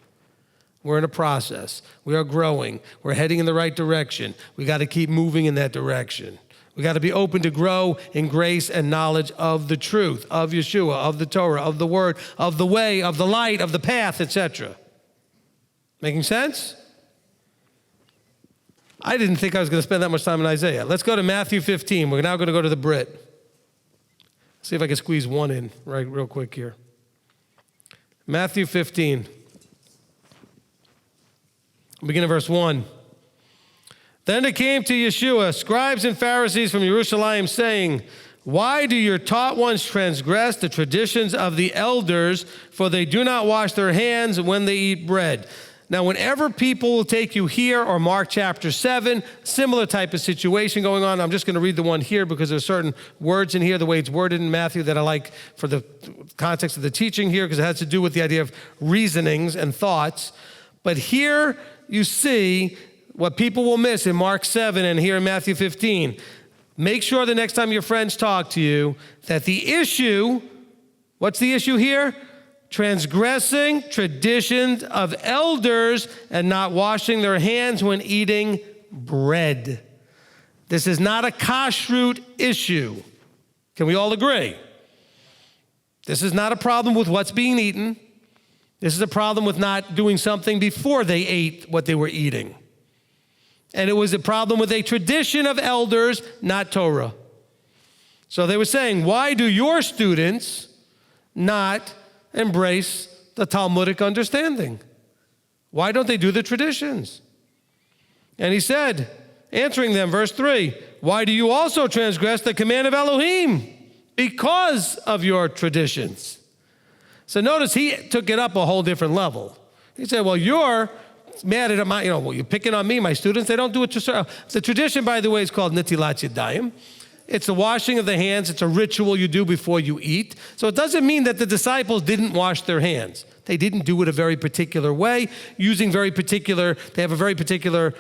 We're in a process. We are growing. We're heading in the right direction. We got to keep moving in that direction. We got to be open to grow in grace and knowledge of the truth, of Yeshua, of the Torah, of the Word, of the way, of the light, of the path, etc. Making sense? I didn't think I was going to spend that much time in Isaiah. Let's go to Matthew 15. We're now going to go to the Brit. See if I can squeeze one in real quick here. Matthew 15. Begin at verse 1. Then it came to Yeshua, scribes and Pharisees from Jerusalem, saying, why do your taught ones transgress the traditions of the elders, for they do not wash their hands when they eat bread? Now, whenever people will take you here or Mark chapter 7, similar type of situation going on. I'm just going to read the one here because there's certain words in here, the way it's worded in Matthew, that I like for the context of the teaching here, because it has to do with the idea of reasonings and thoughts. But here you see what people will miss in Mark 7 and here in Matthew 15. Make sure the next time your friends talk to you that the issue, what's the issue here? Transgressing traditions of elders and not washing their hands when eating bread. This is not a kashrut issue. Can we all agree? This is not a problem with what's being eaten. This is a problem with not doing something before they ate what they were eating. And it was a problem with a tradition of elders, not Torah. So they were saying, why do your students not embrace the Talmudic understanding? Why don't they do the traditions? And he said, answering them, verse 3, why do you also transgress the command of Elohim? Because of your traditions. So notice he took it up a whole different level. He said, well, you're mad at my, you're picking on me, my students. They don't do it. The tradition, by the way, is called nitilat yadayim. It's the washing of the hands. It's a ritual you do before you eat. So it doesn't mean that the disciples didn't wash their hands. They didn't do it a very particular way, using they have a very particular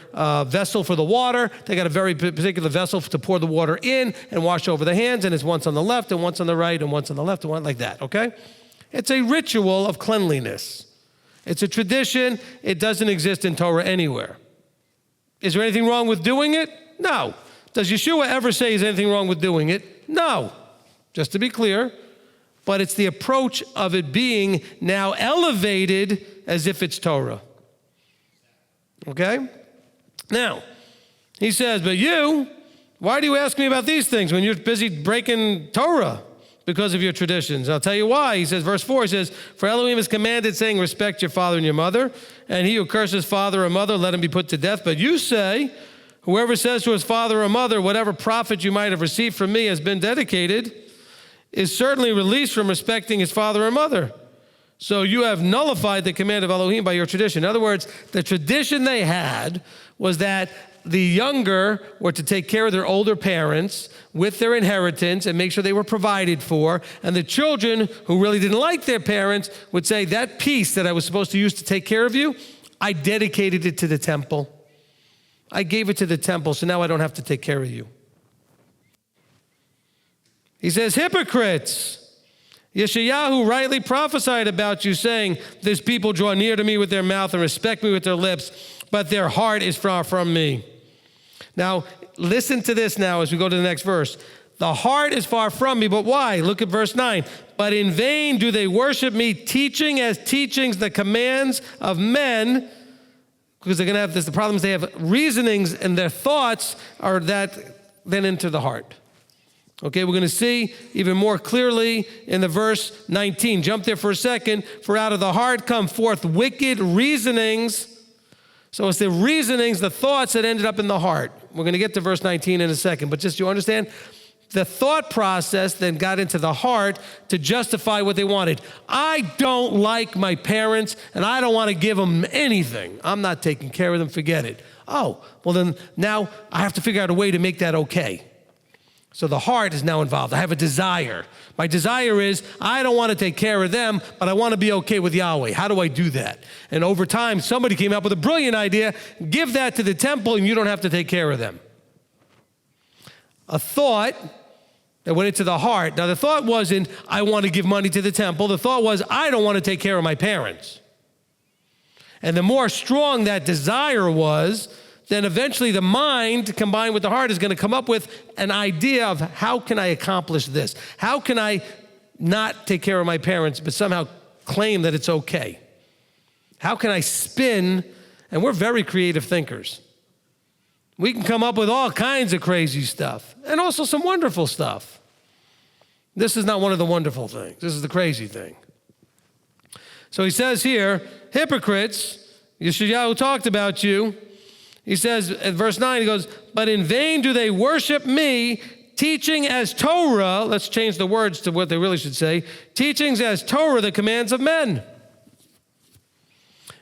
vessel for the water. They got a very particular vessel to pour the water in and wash over the hands, and it's once on the left and once on the right and once on the left and one like that, okay? It's a ritual of cleanliness. It's a tradition. It doesn't exist in Torah anywhere. Is there anything wrong with doing it? No. does Yeshua ever say there's anything wrong with doing it? No, just to be clear. But it's the approach of it being now elevated as if it's Torah. Okay? Now, he says, but you, why do you ask me about these things when you're busy breaking Torah because of your traditions? I'll tell you why. He says, verse 4, he says, for Elohim has commanded, saying, respect your father and your mother, and he who curses father or mother, let him be put to death. But you say, whoever says to his father or mother, whatever profit you might have received from me has been dedicated, is certainly released from respecting his father or mother. So you have nullified the command of Elohim by your tradition. In other words, the tradition they had was that the younger were to take care of their older parents with their inheritance and make sure they were provided for. And the children who really didn't like their parents would say, that piece that I was supposed to use to take care of you, I dedicated it to the temple. I gave it to the temple, so now I don't have to take care of you. He says, hypocrites. Yeshayahu rightly prophesied about you, saying, this people draw near to me with their mouth and respect me with their lips, but their heart is far from me. Now, listen to this now as we go to the next verse. The heart is far from me, but why? Look at verse 9. But in vain do they worship me, teaching as teachings the commands of men, because they're going to have this. The problem is they have reasonings, and their thoughts are that then into the heart. Okay, we're going to see even more clearly in the verse 19. Jump there for a second. For out of the heart come forth wicked reasonings. So it's the reasonings, the thoughts that ended up in the heart. We're going to get to verse 19 in a second. But just you understand, the thought process then got into the heart to justify what they wanted. I don't like my parents, and I don't want to give them anything. I'm not taking care of them. Forget it. Oh, well then now I have to figure out a way to make that okay. So the heart is now involved. I have a desire. My desire is I don't want to take care of them, but I want to be okay with Yahweh. How do I do that? And over time, somebody came up with a brilliant idea. Give that to the temple and you don't have to take care of them. A thought that went into the heart. Now the thought wasn't, I want to give money to the temple. The thought was, I don't want to take care of my parents. And the more strong that desire was, then eventually the mind combined with the heart is going to come up with an idea of how can I accomplish this? How can I not take care of my parents but somehow claim that it's okay? How can I spin? And we're very creative thinkers. We can come up with all kinds of crazy stuff and also some wonderful stuff. This is not one of the wonderful things. This is the crazy thing. So he says here, hypocrites, Yeshayahu talked about you. He says in verse 9, he goes, but in vain do they worship me, teaching as Torah, let's change the words to what they really should say, teachings as Torah, the commands of men.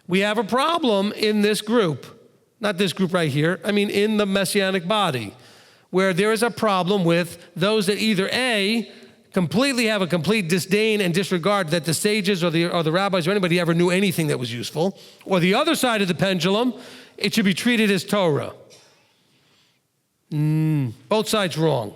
We have a problem in this group, not this group right here, I mean in the Messianic body, where there is a problem with those that either A, completely have a complete disdain and disregard that the sages or the rabbis or anybody ever knew anything that was useful, or the other side of the pendulum, it should be treated as Torah. Both sides wrong.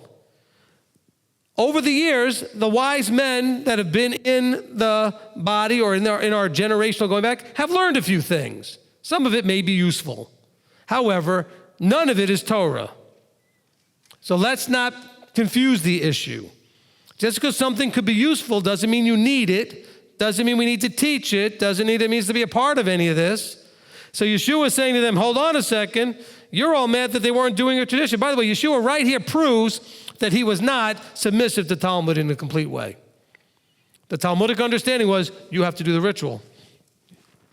Over the years, the wise men that have been in the body or in our generational going back have learned a few things. Some of it may be useful. However, none of it is Torah. So let's not confuse the issue. Just because something could be useful doesn't mean you need it, doesn't mean we need to teach it, doesn't mean it means to be a part of any of this. So Yeshua is saying to them, hold on a second, you're all mad that they weren't doing a tradition. By the way, Yeshua right here proves that he was not submissive to Talmud in a complete way. The Talmudic understanding was, you have to do the ritual.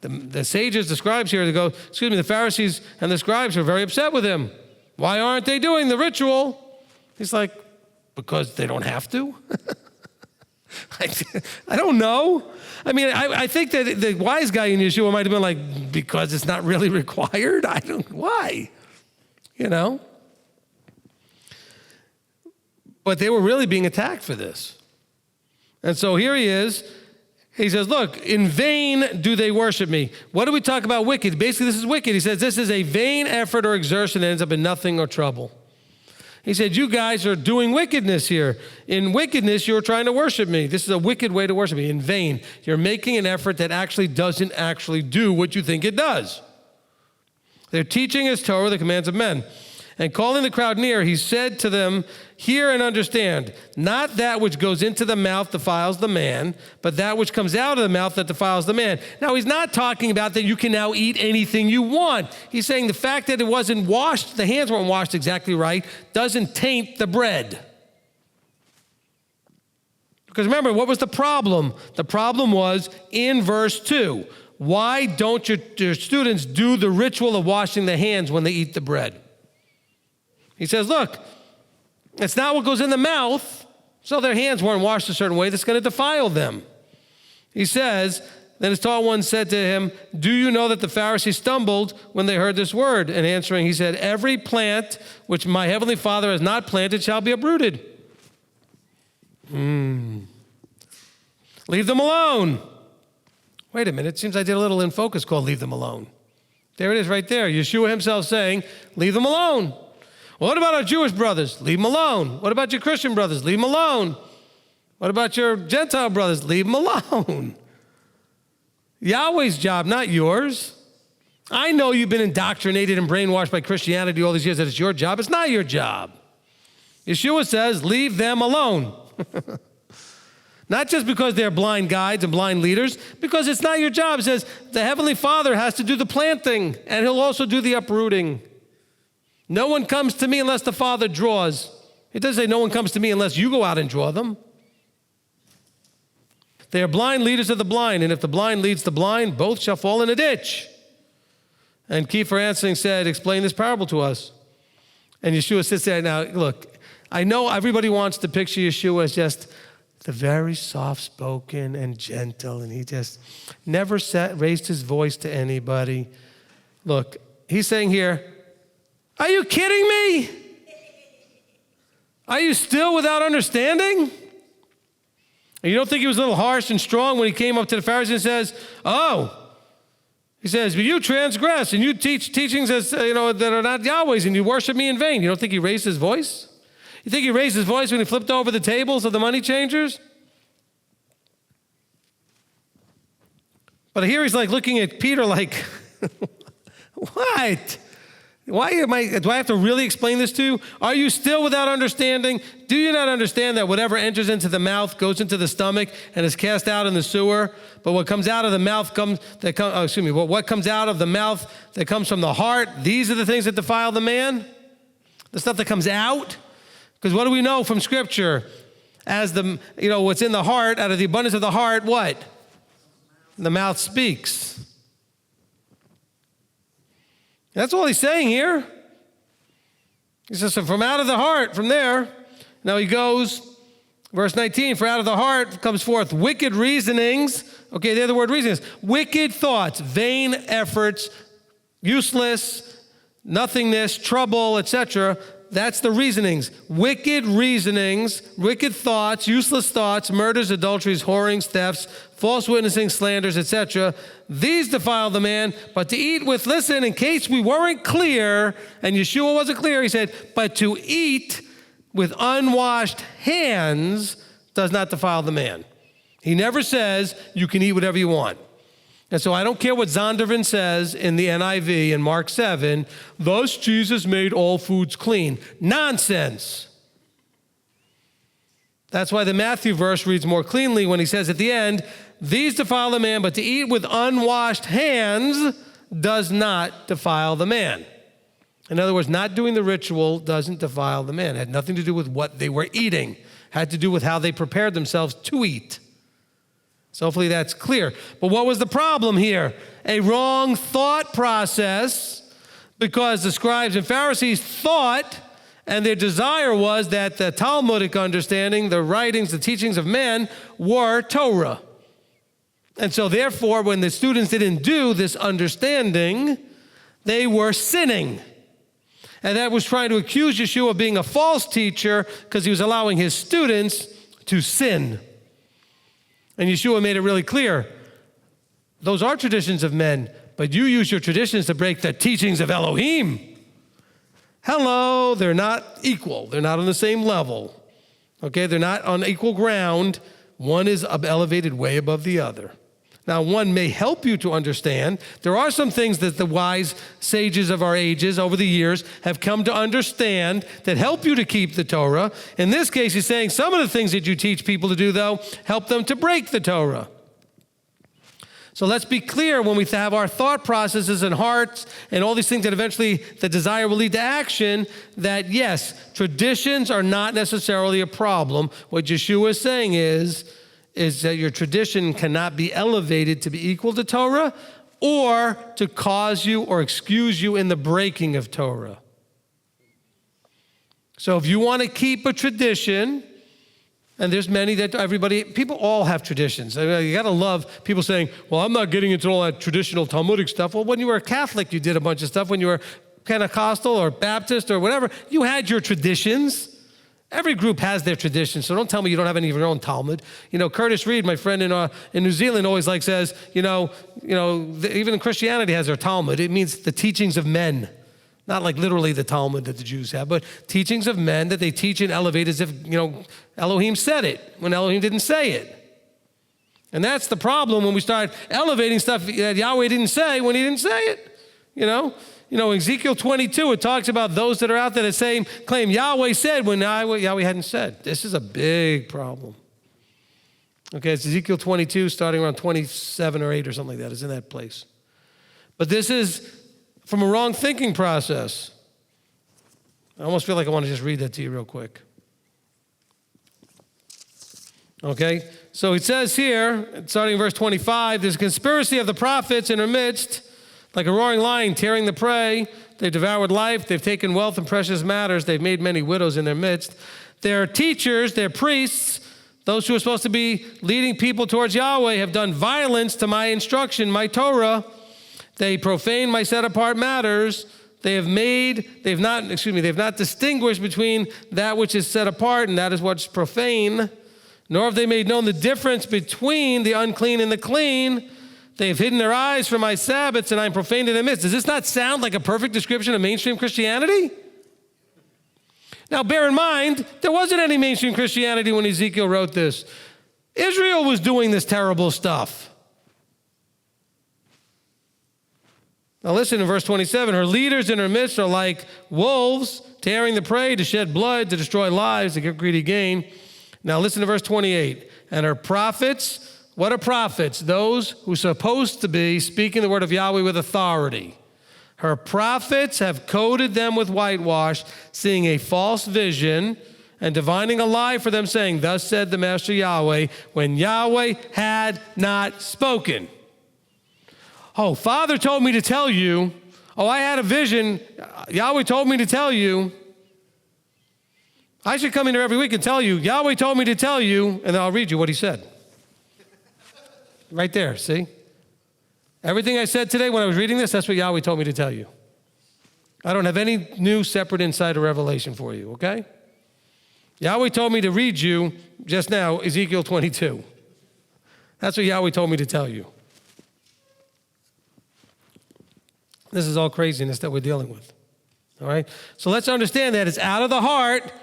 The sages, the scribes here, the Pharisees and the scribes are very upset with him. Why aren't they doing the ritual? He's like, because they don't have to? I don't know. I mean, I think that the wise guy in Yeshua might have been like, because it's not really required? Why? You know? But they were really being attacked for this. And so here he is. He says, look, in vain do they worship me. What do we talk about wicked? Basically, this is wicked. He says, this is a vain effort or exertion that ends up in nothing or trouble. He said, you guys are doing wickedness here. In wickedness, you're trying to worship me. This is a wicked way to worship me, in vain. You're making an effort that actually doesn't actually do what you think it does. Their teaching is Torah, the commands of men. And calling the crowd near, he said to them, hear and understand, not that which goes into the mouth defiles the man, but that which comes out of the mouth that defiles the man. Now, he's not talking about that you can now eat anything you want. He's saying the fact that it wasn't washed, the hands weren't washed exactly right, doesn't taint the bread. Because remember, what was the problem? The problem was in verse 2. Why don't your students do the ritual of washing the hands when they eat the bread? He says, look, it's not what goes in the mouth, so their hands weren't washed a certain way that's going to defile them. He says, then his tall one said to him, do you know that the Pharisees stumbled when they heard this word? And answering, he said, every plant which my heavenly Father has not planted shall be uprooted. Leave them alone. Wait a minute, it seems I did a little in focus called leave them alone. There it is right there. Yeshua himself saying, leave them alone. What about our Jewish brothers? Leave them alone. What about your Christian brothers? Leave them alone. What about your Gentile brothers? Leave them alone. Yahweh's job, not yours. I know you've been indoctrinated and brainwashed by Christianity all these years that it's your job. It's not your job. Yeshua says, leave them alone. Not just because they're blind guides and blind leaders, because it's not your job. It says the Heavenly Father has to do the planting, and he'll also do the uprooting. No one comes to me unless the Father draws. It doesn't say no one comes to me unless you go out and draw them. They are blind leaders of the blind, and if the blind leads the blind, both shall fall in a ditch. And Kiefer answering said, explain this parable to us. And Yeshua sits there. Now, look, I know everybody wants to picture Yeshua as just the very soft-spoken and gentle, and he just never raised his voice to anybody. Look, he's saying here, are you kidding me? Are you still without understanding? And you don't think he was a little harsh and strong when he came up to the Pharisees and says, he says, but you transgress and you teach teachings as, that are not Yahweh's, and you worship me in vain. You don't think he raised his voice? You think he raised his voice when he flipped over the tables of the money changers? But here he's like looking at Peter like, what? Do I have to really explain this to you? Are you still without understanding? Do you not understand that whatever enters into the mouth goes into the stomach and is cast out in the sewer? But what comes out of the mouth what comes out of the mouth that comes from the heart, these are the things that defile the man? The stuff that comes out? Because what do we know from Scripture? As what's in the heart, out of the abundance of the heart, what? The mouth speaks. That's all he's saying here. He says, so from out of the heart, from there, now he goes, verse 19, for out of the heart comes forth wicked reasonings. Okay, they're the word reasonings. Wicked thoughts, vain efforts, useless, nothingness, trouble, etc. That's the reasonings. Wicked reasonings, wicked thoughts, useless thoughts, murders, adulteries, whorings, thefts, false witnessing, slanders, etc. These defile the man, but to eat with, listen, in case we weren't clear, and Yeshua wasn't clear, he said, but to eat with unwashed hands does not defile the man. He never says you can eat whatever you want. And so I don't care what Zondervan says in the NIV in Mark 7, thus Jesus made all foods clean. Nonsense. That's why the Matthew verse reads more cleanly when he says at the end, these defile the man, but to eat with unwashed hands does not defile the man. In other words, not doing the ritual doesn't defile the man. It had nothing to do with what they were eating. It had to do with how they prepared themselves to eat. So hopefully that's clear. But what was the problem here? A wrong thought process, because the scribes and Pharisees thought, and their desire was that the Talmudic understanding, the writings, the teachings of men were Torah. And so therefore, when the students didn't do this understanding, they were sinning. And that was trying to accuse Yeshua of being a false teacher because he was allowing his students to sin. And Yeshua made it really clear, those are traditions of men, but you use your traditions to break the teachings of Elohim. Hello, they're not equal. They're not on the same level. Okay, they're not on equal ground. One is elevated way above the other. Now, one may help you to understand. There are some things that the wise sages of our ages over the years have come to understand that help you to keep the Torah. In this case, he's saying some of the things that you teach people to do, though, help them to break the Torah. So let's be clear when we have our thought processes and hearts and all these things that eventually the desire will lead to action, that yes, traditions are not necessarily a problem. What Yeshua is saying is that your tradition cannot be elevated to be equal to Torah or to cause you or excuse you in the breaking of Torah. So if you want to keep a tradition, and there's many that people all have traditions. I mean, you got to love people saying, well, I'm not getting into all that traditional Talmudic stuff. Well, when you were a Catholic, you did a bunch of stuff. When you were Pentecostal or Baptist or whatever, you had your traditions. Every group has their traditions, so don't tell me you don't have any of your own Talmud. You know, Curtis Reed, my friend in New Zealand, always says, even Christianity has their Talmud. It means the teachings of men. Not like literally the Talmud that the Jews have, but teachings of men that they teach and elevate as if, Elohim said it when Elohim didn't say it. And that's the problem when we start elevating stuff that Yahweh didn't say when he didn't say it. Ezekiel 22, it talks about those that are out there that claim Yahweh said when Yahweh hadn't said. This is a big problem. Okay, it's Ezekiel 22, starting around 27 or 8 or something like that. It's in that place. But this is from a wrong thinking process. I almost feel like I want to just read that to you real quick. Okay, so it says here, starting in verse 25, there's a conspiracy of the prophets in her midst, like a roaring lion tearing the prey. They've devoured life. They've taken wealth and precious matters. They've made many widows in their midst. Their teachers, their priests, those who are supposed to be leading people towards Yahweh, have done violence to my instruction, my Torah. They profane my set-apart matters. They've not distinguished between that which is set apart and that is what's profane, nor have they made known the difference between the unclean and the clean. They have hidden their eyes from my Sabbaths, and I'm profaned in their midst. Does this not sound like a perfect description of mainstream Christianity? Now, bear in mind, there wasn't any mainstream Christianity when Ezekiel wrote this. Israel was doing this terrible stuff. Now listen in verse 27. Her leaders in her midst are like wolves, tearing the prey to shed blood, to destroy lives, to get greedy gain. Now listen to verse 28. And her prophets, what are prophets? Those who are supposed to be speaking the word of Yahweh with authority. Her prophets have coated them with whitewash, seeing a false vision and divining a lie for them, saying, thus said the Master Yahweh, when Yahweh had not spoken. Oh, Father told me to tell you. Oh, I had a vision. Yahweh told me to tell you. I should come in here every week and tell you, Yahweh told me to tell you, and then I'll read you what he said. Right there, see? Everything I said today when I was reading this, that's what Yahweh told me to tell you. I don't have any new separate insight or revelation for you, okay? Yahweh told me to read you just now, Ezekiel 22. That's what Yahweh told me to tell you. This is all craziness that we're dealing with, all right? So let's understand that it's out of the heart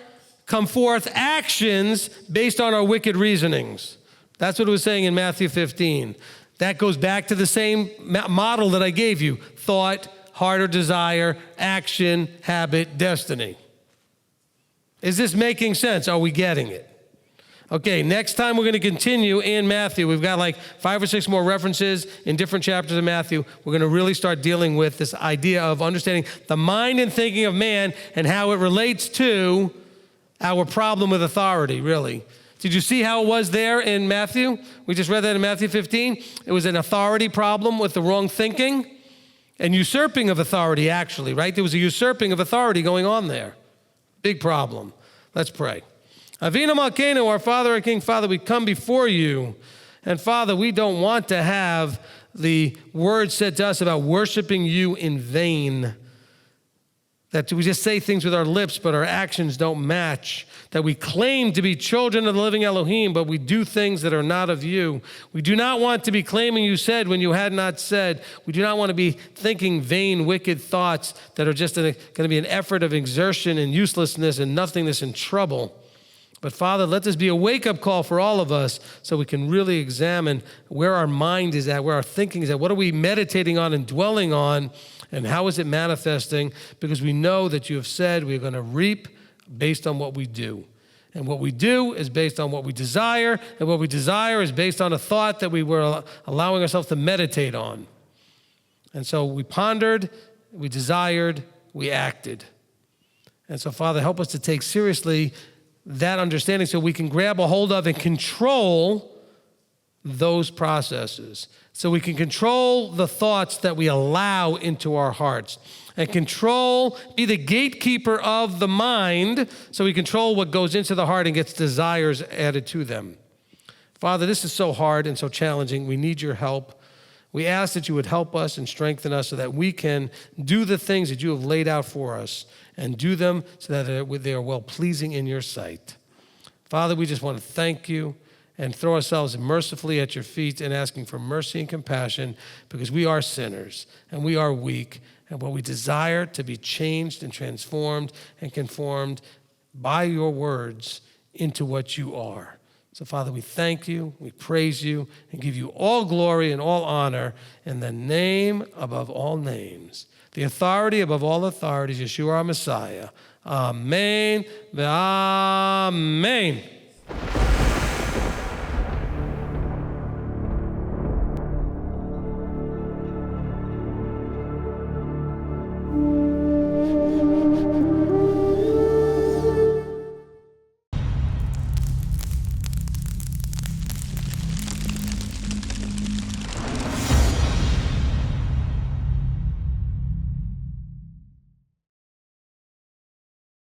come forth actions based on our wicked reasonings. That's what it was saying in Matthew 15. That goes back to the same model that I gave you. Thought, heart or desire, action, habit, destiny. Is this making sense? Are we getting it? Okay, next time we're going to continue in Matthew. We've got like 5 or 6 more references in different chapters of Matthew. We're going to really start dealing with this idea of understanding the mind and thinking of man and how it relates to our problem with authority, really. Did you see how it was there in Matthew? We just read that in Matthew 15. It was an authority problem with the wrong thinking and usurping of authority, actually, right? There was a usurping of authority going on there. Big problem. Let's pray. Avinu Malkeinu, our Father, our King, Father, we come before you. And Father, we don't want to have the word said to us about worshiping you in vain. That we just say things with our lips, but our actions don't match. That we claim to be children of the living Elohim, but we do things that are not of you. We do not want to be claiming you said when you had not said. We do not want to be thinking vain, wicked thoughts that are just going to be an effort of exertion and uselessness and nothingness and trouble. But Father, let this be a wake-up call for all of us so we can really examine where our mind is at, where our thinking is at. What are we meditating on and dwelling on, and how is it manifesting? Because we know that you have said we're going to reap based on what we do. And what we do is based on what we desire, and what we desire is based on a thought that we were allowing ourselves to meditate on. And so we pondered, we desired, we acted. And so, Father, help us to take seriously that understanding so we can grab a hold of and control those processes. So we can control the thoughts that we allow into our hearts and be the gatekeeper of the mind so we control what goes into the heart and gets desires added to them. Father, this is so hard and so challenging. We need your help. We ask that you would help us and strengthen us so that we can do the things that you have laid out for us and do them so that they are well-pleasing in your sight. Father, we just want to thank you and throw ourselves mercifully at your feet and asking for mercy and compassion because we are sinners and we are weak and what we desire to be changed and transformed and conformed by your words into what you are. So, Father, we thank you, we praise you, and give you all glory and all honor in the name above all names, the authority above all authorities, Yeshua our Messiah. Amen. Amen.